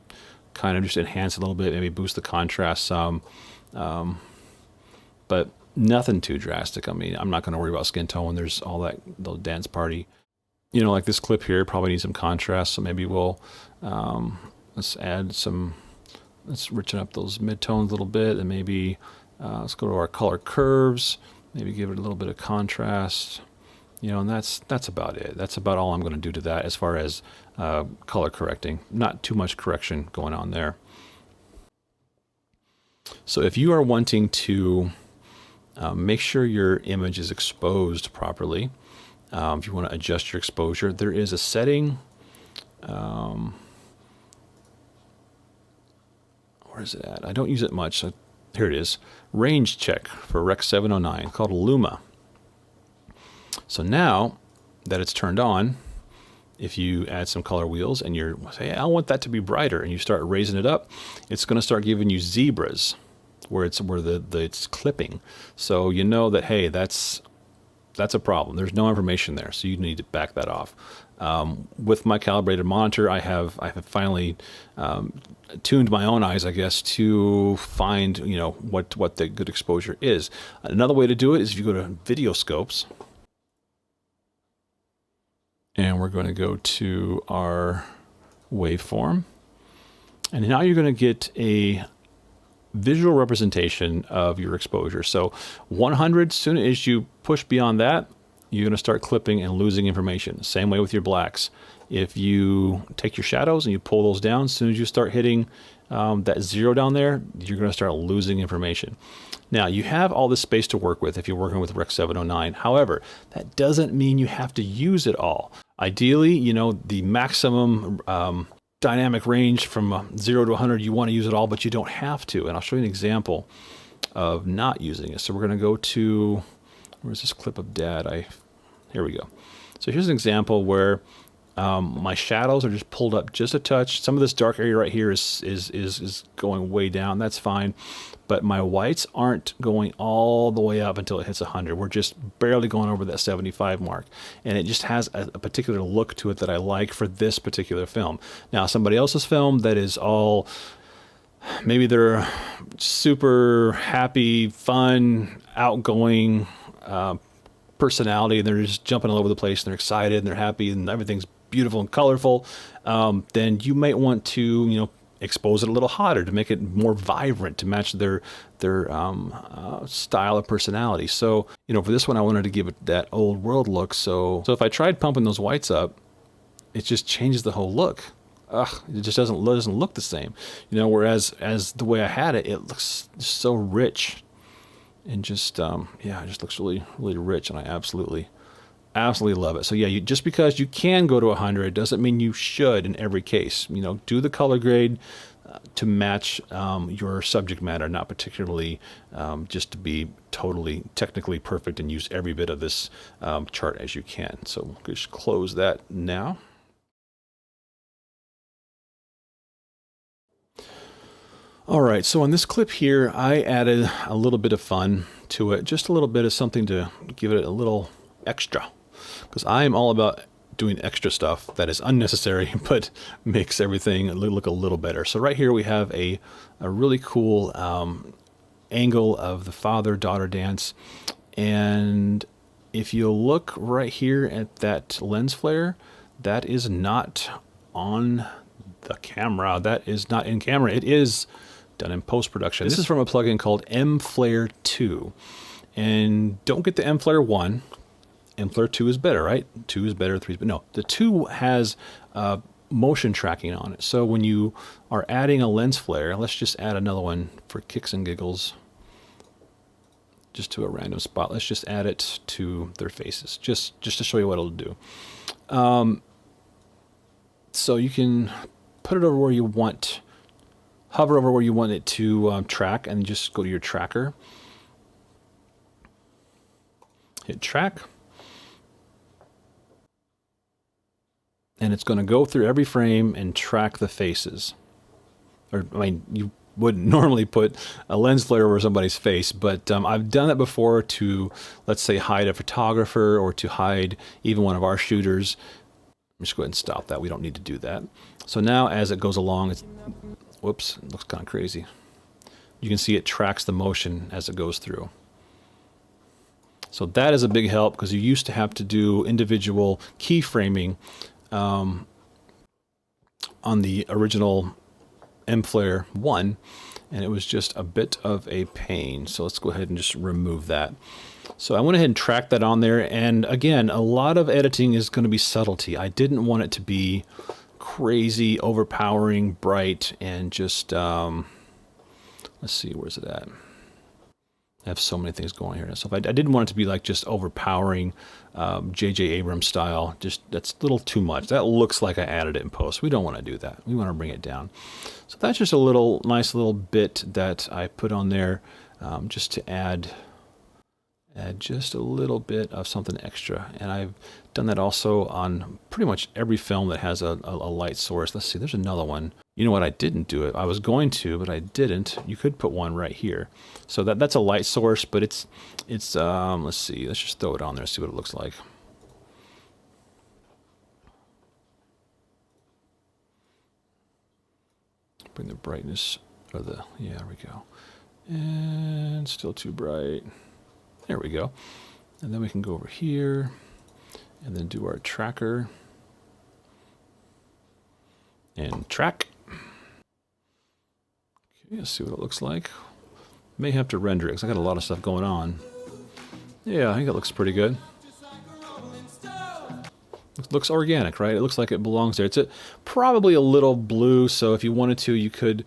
Speaker 1: kind of just enhance it a little bit, maybe boost the contrast some, but nothing too drastic. I mean, I'm not going to worry about skin tone when there's all that, the dance party. Like this clip here probably needs some contrast, so maybe we'll, let's richen up those midtones a little bit, and maybe let's go to our color curves, maybe give it a little bit of contrast, and that's about it. That's about all I'm going to do to that as far as color correcting. Not too much correction going on there. So if you are wanting to make sure your image is exposed properly, if you want to adjust your exposure, there is a setting. Where is it at? I don't use it much. So here it is. Range check for Rec 709 called Luma. So now that it's turned on, if you add some color wheels and you're say, I want that to be brighter, and you start raising it up, it's going to start giving you zebras where it's clipping. So you know that, hey, that's a problem. There's no information there, so you need to back that off. With my calibrated monitor, I have finally tuned my own eyes, I guess, to find what the good exposure is. Another way to do it is if you go to video scopes, and we're going to go to our waveform, and now you're going to get a visual representation of your exposure. So 100, as soon as you push beyond that, you're going to start clipping and losing information. Same way with your blacks. If you take your shadows and you pull those down, as soon as you start hitting that 0 down there, you're going to start losing information. Now, you have all this space to work with if you're working with Rec 709. However, that doesn't mean you have to use it all. Ideally, the maximum dynamic range from 0 to 100, you want to use it all, but you don't have to. And I'll show you an example of not using it. So we're going to go to, where's this clip of Dad? Here we go. So here's an example where my shadows are just pulled up just a touch. Some of this dark area right here is going way down. That's fine. But my whites aren't going all the way up until it hits 100. We're just barely going over that 75 mark. And it just has a particular look to it that I like for this particular film. Now, somebody else's film that is all, maybe they're super happy, fun, outgoing personality, and they're just jumping all over the place, and they're excited, and they're happy, and everything's beautiful and colorful, then you might want to, expose it a little hotter, to make it more vibrant, to match their style of personality. So, you know, for this one, I wanted to give it that old world look. So if I tried pumping those whites up, it just changes the whole look. It just doesn't look the same, you know. Whereas the way I had it, it looks so rich, and just yeah, it just looks really rich, and I absolutely love it. So yeah, just because you can go to 100 doesn't mean you should in every case. You know, do the color grade to match your subject matter, not particularly just to be totally technically perfect and use every bit of this chart as you can. So we'll just close that now. All right, so on this clip here, I added a little bit of fun to it, just a little bit of something to give it a little extra, because I am all about doing extra stuff that is unnecessary but makes everything look a little better. So right here we have a really cool angle of the father-daughter dance, and if you look right here at that lens flare, that is not on the camera. That is not in camera. It is done in post-production. This is from a plugin called M-Flare 2. And don't get the M-Flare 1. M-Flare 2 is better, right? 2 is better, 3 is better. No, the 2 has motion tracking on it. So when you are adding a lens flare, let's just add another one for kicks and giggles, just to a random spot. Let's just add it to their faces, just to show you what it'll do. So you can put it over where you want, hover over where you want it to track, and just go to your tracker. Hit track. And it's going to go through every frame and track the faces. Or, I mean, you wouldn't normally put a lens flare over somebody's face, but I've done that before to, let's say, hide a photographer or to hide even one of our shooters. Just go ahead and stop that. We don't need to do that. So now as it goes along, it's, whoops, it looks kind of crazy. You can see it tracks the motion as it goes through. So that is a big help, because you used to have to do individual keyframing on the original M-Flare 1, and it was just a bit of a pain. So let's go ahead and just remove that. So I went ahead and tracked that on there, and again, a lot of editing is going to be subtlety. I didn't want it to be crazy, overpowering, bright, and just, let's see, where's it at? I have so many things going here. So if I didn't want it to be like just overpowering J.J. Abrams style. Just, that's a little too much. That looks like I added it in post. We don't want to do that. We want to bring it down. So that's just a little nice little bit that I put on there just to add just a little bit of something extra. And I've done that also on pretty much every film that has a light source. Let's see, there's another one. You know what, I didn't do it. I was going to, but I didn't. You could put one right here. So that's a light source, but it's let's see, let's just throw it on there, see what it looks like. Bring the brightness, or the, yeah, there we go. And still too bright. There we go. And then we can go over here and then do our tracker and track. Okay, let's see what it looks like. May have to render it because I got a lot of stuff going on. Yeah, I think it looks pretty good. It looks organic, right? It looks like it belongs there. It's probably a little blue, so if you wanted to, you could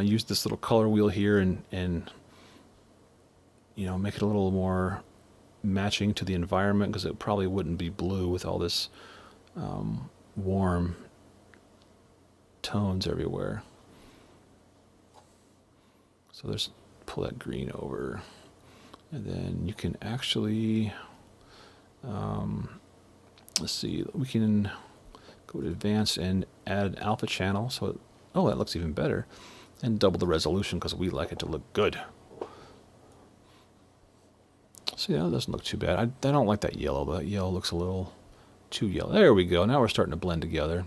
Speaker 1: use this little color wheel here and you know, make it a little more matching to the environment, because it probably wouldn't be blue with all this warm tones everywhere. So there's, pull that green over, and then you can actually let's see, we can go to advanced and add an alpha channel. So oh, that looks even better, and double the resolution because we like it to look good. So yeah, it doesn't look too bad. I don't like that yellow. That yellow looks a little too yellow. There we go. Now we're starting to blend together.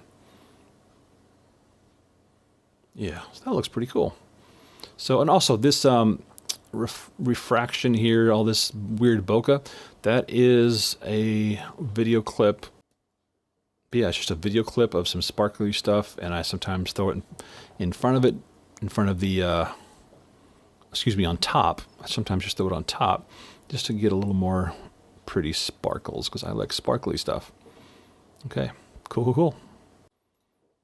Speaker 1: Yeah, so that looks pretty cool. So, and also this refraction here, all this weird bokeh, that is a video clip But yeah, it's just a video clip of some sparkly stuff, and I sometimes throw it in front of it, in front of the, excuse me, on top. I sometimes just throw it on top just to get a little more pretty sparkles, because I like sparkly stuff. Okay, cool, cool, cool.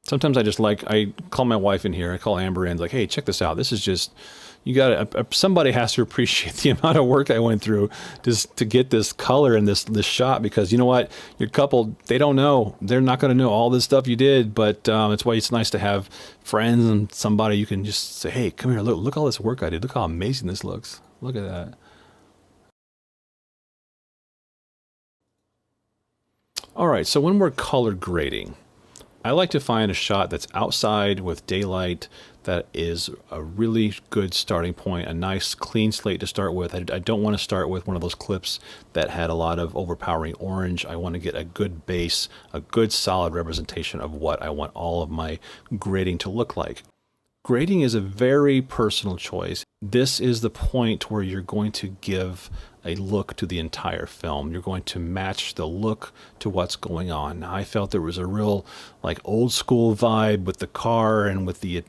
Speaker 1: Sometimes I call my wife in here, I call Amber in, like, hey, check this out. This is just, you gotta, somebody has to appreciate the amount of work I went through just to get this color in this shot, because you know what? Your couple, they don't know. They're not going to know all this stuff you did, but it's why it's nice to have friends and somebody you can just say, hey, come here, look all this work I did. Look how amazing this looks. Look at that. All right, so when we're color grading, I like to find a shot that's outside with daylight that is a really good starting point, a nice clean slate to start with. I don't want to start with one of those clips that had a lot of overpowering orange. I want to get a good base, a good solid representation of what I want all of my grading to look like. Grading is a very personal choice. This is the point where you're going to give a look to the entire film. You're going to match the look to what's going on. I felt there was a real like old school vibe with the car and with the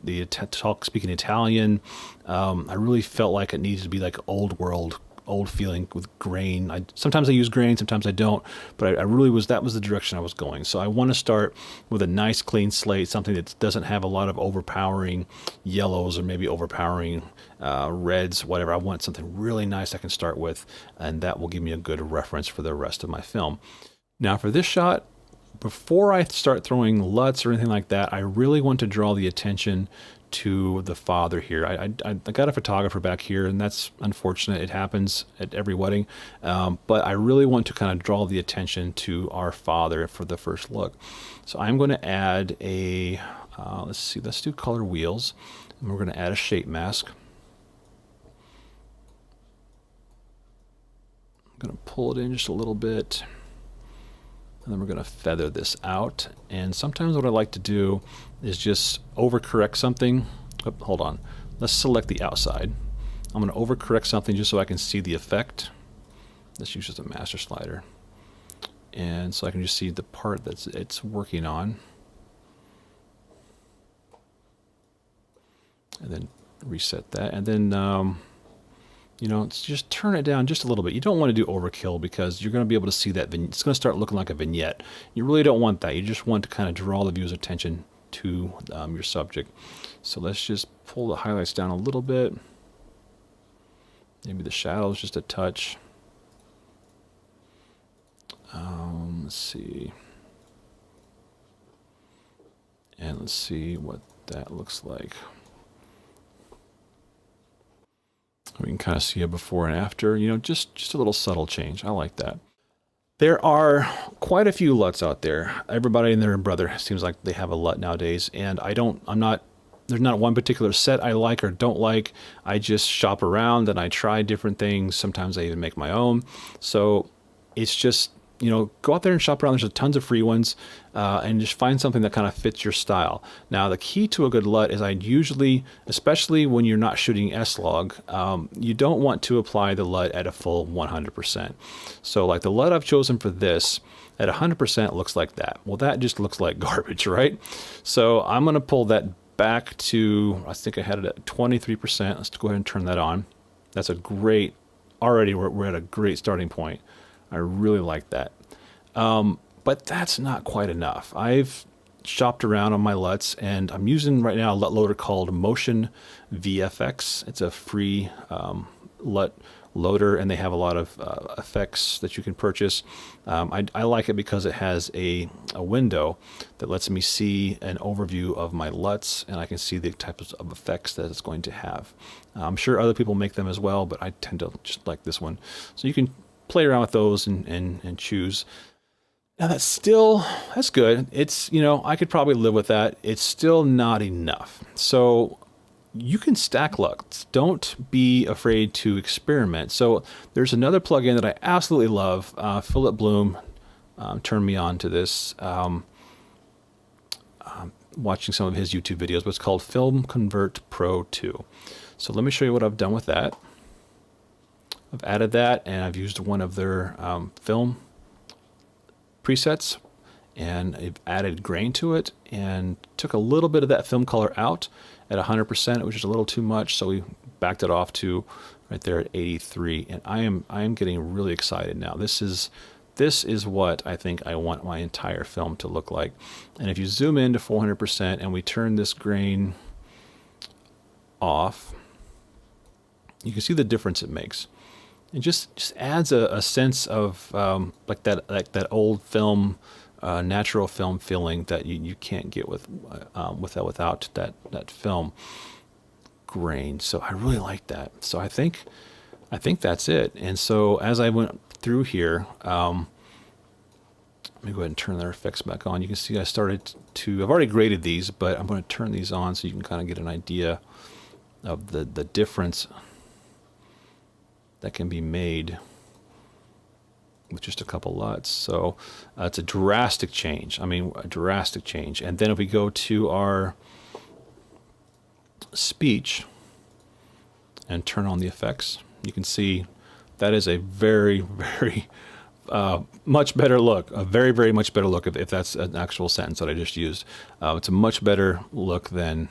Speaker 1: speaking Italian. I really felt like it needed to be like old world, old feeling with grain. Sometimes I use grain, sometimes I don't, but I really was, that was the direction I was going. So I want to start with a nice clean slate, something that doesn't have a lot of overpowering yellows or maybe overpowering reds, whatever. I want something really nice I can start with, and that will give me a good reference for the rest of my film. Now for this shot, before I start throwing LUTs or anything like that, I really want to draw the attention to the father here. I got a photographer back here, and that's unfortunate. It happens at every wedding. But I really want to kind of draw the attention to our father for the first look. So I'm going to add a, let's do color wheels. And we're going to add a shape mask. I'm going to pull it in just a little bit. And then we're going to feather this out. And sometimes what I like to do is just overcorrect something. Oh, hold on. Let's select the outside. I'm going to overcorrect something just so I can see the effect. Let's use just a master slider. And so I can just see the part that it's working on. And then reset that. And then you know, just turn it down just a little bit. You don't want to do overkill because you're going to be able to see that it's going to start looking like a vignette. You really don't want that. You just want to kind of draw the viewer's attention to your subject. So let's just pull the highlights down a little bit. Maybe the shadows just a touch. Let's see. And let's see what that looks like. We can kind of see a before and after, you know, just a little subtle change. I like that. There are quite a few LUTs out there. Everybody and their brother seems like they have a LUT nowadays, and there's not one particular set I like or don't like. I just shop around and I try different things. Sometimes I even make my own. So it's just, you know, go out there and shop around. There's tons of free ones, and just find something that kind of fits your style. Now, the key to a good LUT is I'd usually, especially when you're not shooting S-Log, you don't want to apply the LUT at a full 100%. So like the LUT I've chosen for this, at 100% looks like that. Well, that just looks like garbage, right? So I'm going to pull that back to, I think I had it at 23%. Let's go ahead and turn that on. That's a great, already we're at a great starting point. I really like that. But that's not quite enough. I've shopped around on my LUTs, and I'm using right now a LUT loader called Motion VFX. It's a free LUT loader, and they have a lot of effects that you can purchase. I like it because it has a window that lets me see an overview of my LUTs, and I can see the types of effects that it's going to have. I'm sure other people make them as well, but I tend to just like this one. So you can play around with those and choose. Now that's good. It's, you know, I could probably live with that. It's still not enough. So you can stack LUTs. Don't be afraid to experiment. So there's another plugin that I absolutely love. Philip Bloom turned me on to this. Watching some of his YouTube videos, but it's called Film Convert Pro 2. So let me show you what I've done with that. I've added that, and I've used one of their film presets, and I've added grain to it and took a little bit of that film color out at 100%, which is a little too much, so we backed it off to right there at 83. And I am getting really excited now. This is what I think I want my entire film to look like. And if you zoom in to 400% and we turn this grain off, you can see the difference it makes. It just adds a sense of like that old film, natural film feeling that you can't get without that film grain. So I really like that. So I think that's it. And so as I went through here, let me go ahead and turn their effects back on. You can see I've already graded these, but I'm going to turn these on so you can kind of get an idea of the difference that can be made with just a couple LUTs. So it's a drastic change. I mean, a drastic change. And then if we go to our speech and turn on the effects, you can see that is a very, very much better look. A very, very much better look, if that's an actual sentence that I just used. It's a much better look than,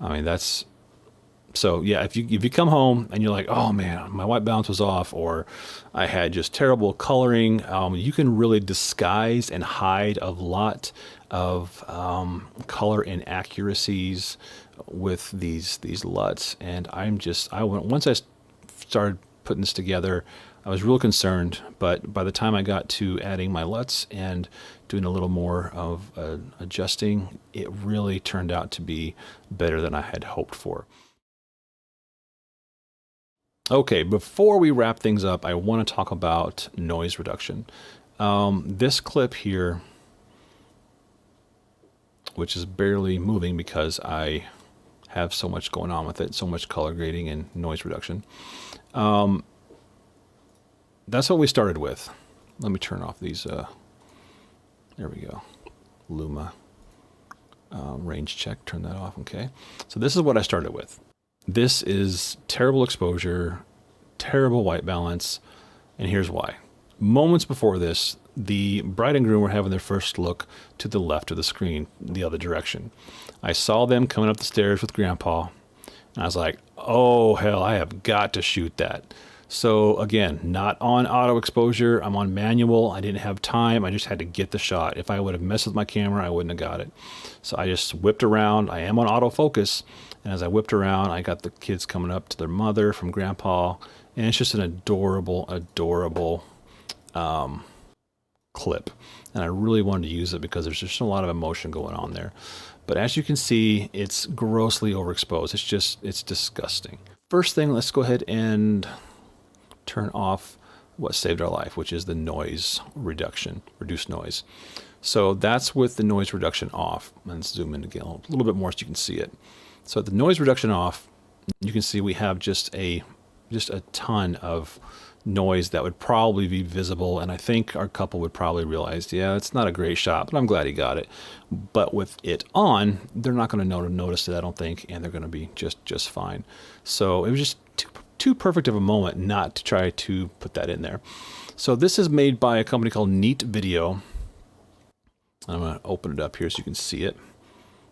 Speaker 1: I mean, that's, so yeah, if you come home and you're like, oh man, my white balance was off, or I had just terrible coloring, you can really disguise and hide a lot of color inaccuracies with these LUTs. And once I started putting this together, I was real concerned, but by the time I got to adding my LUTs and doing a little more of adjusting, it really turned out to be better than I had hoped for. Okay, before we wrap things up, I want to talk about noise reduction. This clip here, which is barely moving because I have so much going on with it, so much color grading and noise reduction. That's what we started with. Let me turn off these. There we go. Luma range check. Turn that off. Okay. So this is what I started with. This is terrible exposure, terrible white balance, and here's why. Moments before this, the bride and groom were having their first look to the left of the screen, the other direction. I saw them coming up the stairs with Grandpa, and I was like, oh hell, I have got to shoot that. So again, not on auto exposure, I'm on manual. I didn't have time, I just had to get the shot. If I would have messed with my camera, I wouldn't have got it. So I just whipped around. I am on autofocus, and as I whipped around, I got the kids coming up to their mother from Grandpa, and it's just an adorable, adorable clip. And I really wanted to use it because there's just a lot of emotion going on there. But as you can see, it's grossly overexposed. It's disgusting. First thing, let's go ahead and turn off what saved our life, which is the noise reduction, reduce noise. So that's with the noise reduction off. Let's zoom in again a little bit more so you can see it. So the noise reduction off, you can see we have just a ton of noise that would probably be visible, and I think our couple would probably realize, yeah, it's not a great shot, but I'm glad he got it. But with it on, they're not going to notice it, I don't think, and they're going to be just fine. So it was just too perfect of a moment not to try to put that in there. So this is made by a company called Neat Video. I'm going to open it up here so you can see it.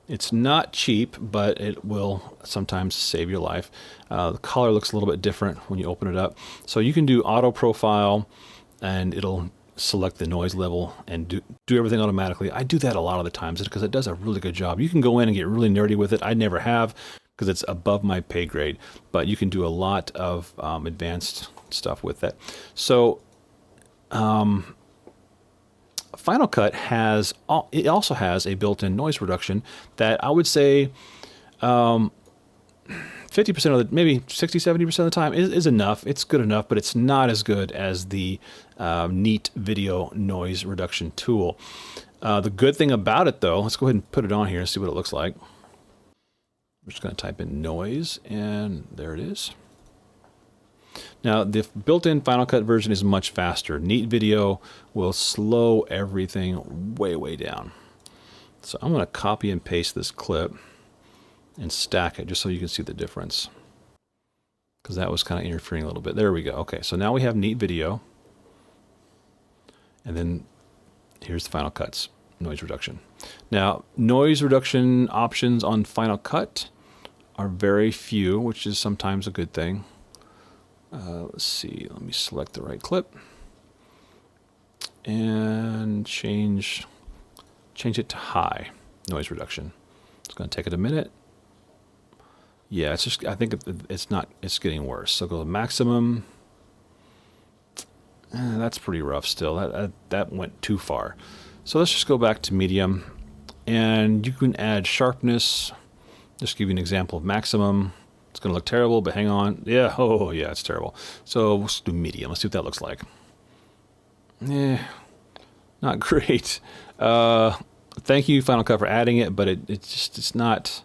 Speaker 1: It's not cheap, but it will sometimes save your life. The color looks a little bit different when you open it up. So you can do auto profile, and it'll select the noise level and do everything automatically. I do that a lot of the times because it does a really good job. You can go in and get really nerdy with it. I never have because it's above my pay grade, but you can do a lot of advanced stuff with that. So Final Cut also has a built-in noise reduction that I would say 50% of the, maybe 60-70% of the time is enough. It's good enough, but it's not as good as the Neat Video noise reduction tool. The good thing about it, though, let's go ahead and put it on here and see what it looks like. We're just going to type in noise, and there it is. Now, the built-in Final Cut version is much faster. Neat Video will slow everything way, way down. So I'm going to copy and paste this clip and stack it just so you can see the difference, because that was kind of interfering a little bit. There we go. Okay, so now we have Neat Video. And then here's the Final Cut's noise reduction. Now, noise reduction options on Final Cut are very few, which is sometimes a good thing. Let's see, let me select the right clip and change it to high noise reduction. It's going to take it a minute. Yeah, it's just, I think it's getting worse. So go to maximum. That's pretty rough still. That went too far. So let's just go back to medium, and you can add sharpness. Just give you an example of maximum. It's going to look terrible, but hang on. Yeah, oh yeah, it's terrible. So let's do medium. Let's see what that looks like. Not great. Thank you, Final Cut, for adding it, but it's not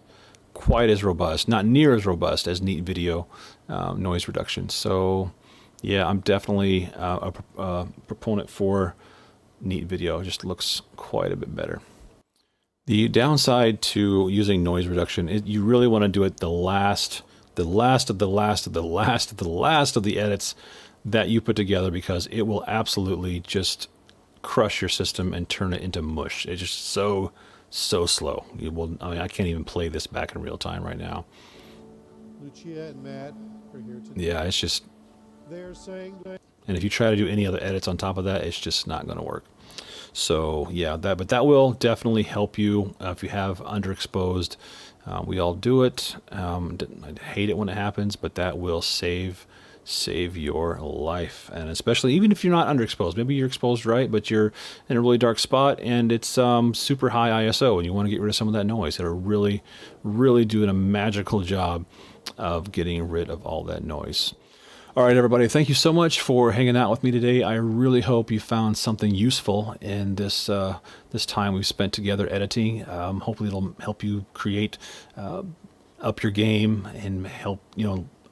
Speaker 1: quite as robust, not near as robust as Neat Video noise reduction. So yeah, I'm definitely a proponent for Neat Video. It just looks quite a bit better. The downside to using noise reduction is you really want to do it the last of the edits that you put together, because it will absolutely just crush your system and turn it into mush. It's just so slow. I can't even play this back in real time right now.
Speaker 3: Lucia and Matt are here today.
Speaker 1: Yeah, it's just,
Speaker 3: They're saying that
Speaker 1: and if you try to do any other edits on top of that, it's just not going to work. So yeah, but that will definitely help you if you have underexposed. We all do it. I hate it when it happens, but that will save your life. And especially even if you're not underexposed, maybe you're exposed right, but you're in a really dark spot and it's super high ISO, and you want to get rid of some of that noise. It'll really doing a magical job of getting rid of all that noise. All right, everybody, thank you so much for hanging out with me today. I really hope you found something useful in this this time we've spent together editing. Hopefully it'll help you create, up your game, and help,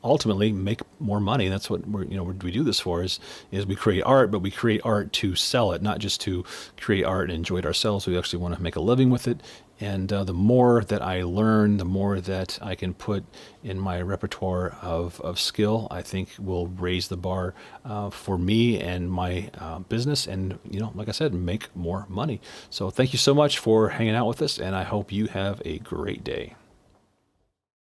Speaker 1: ultimately make more money. That's what we do this for, is we create art, but we create art to sell it, not just to create art and enjoy it ourselves. We actually want to make a living with it. And the more that I learn, the more that I can put in my repertoire of skill, I think will raise the bar for me and my business, and like I said, make more money. So thank you so much for hanging out with us, and I hope you have a great day.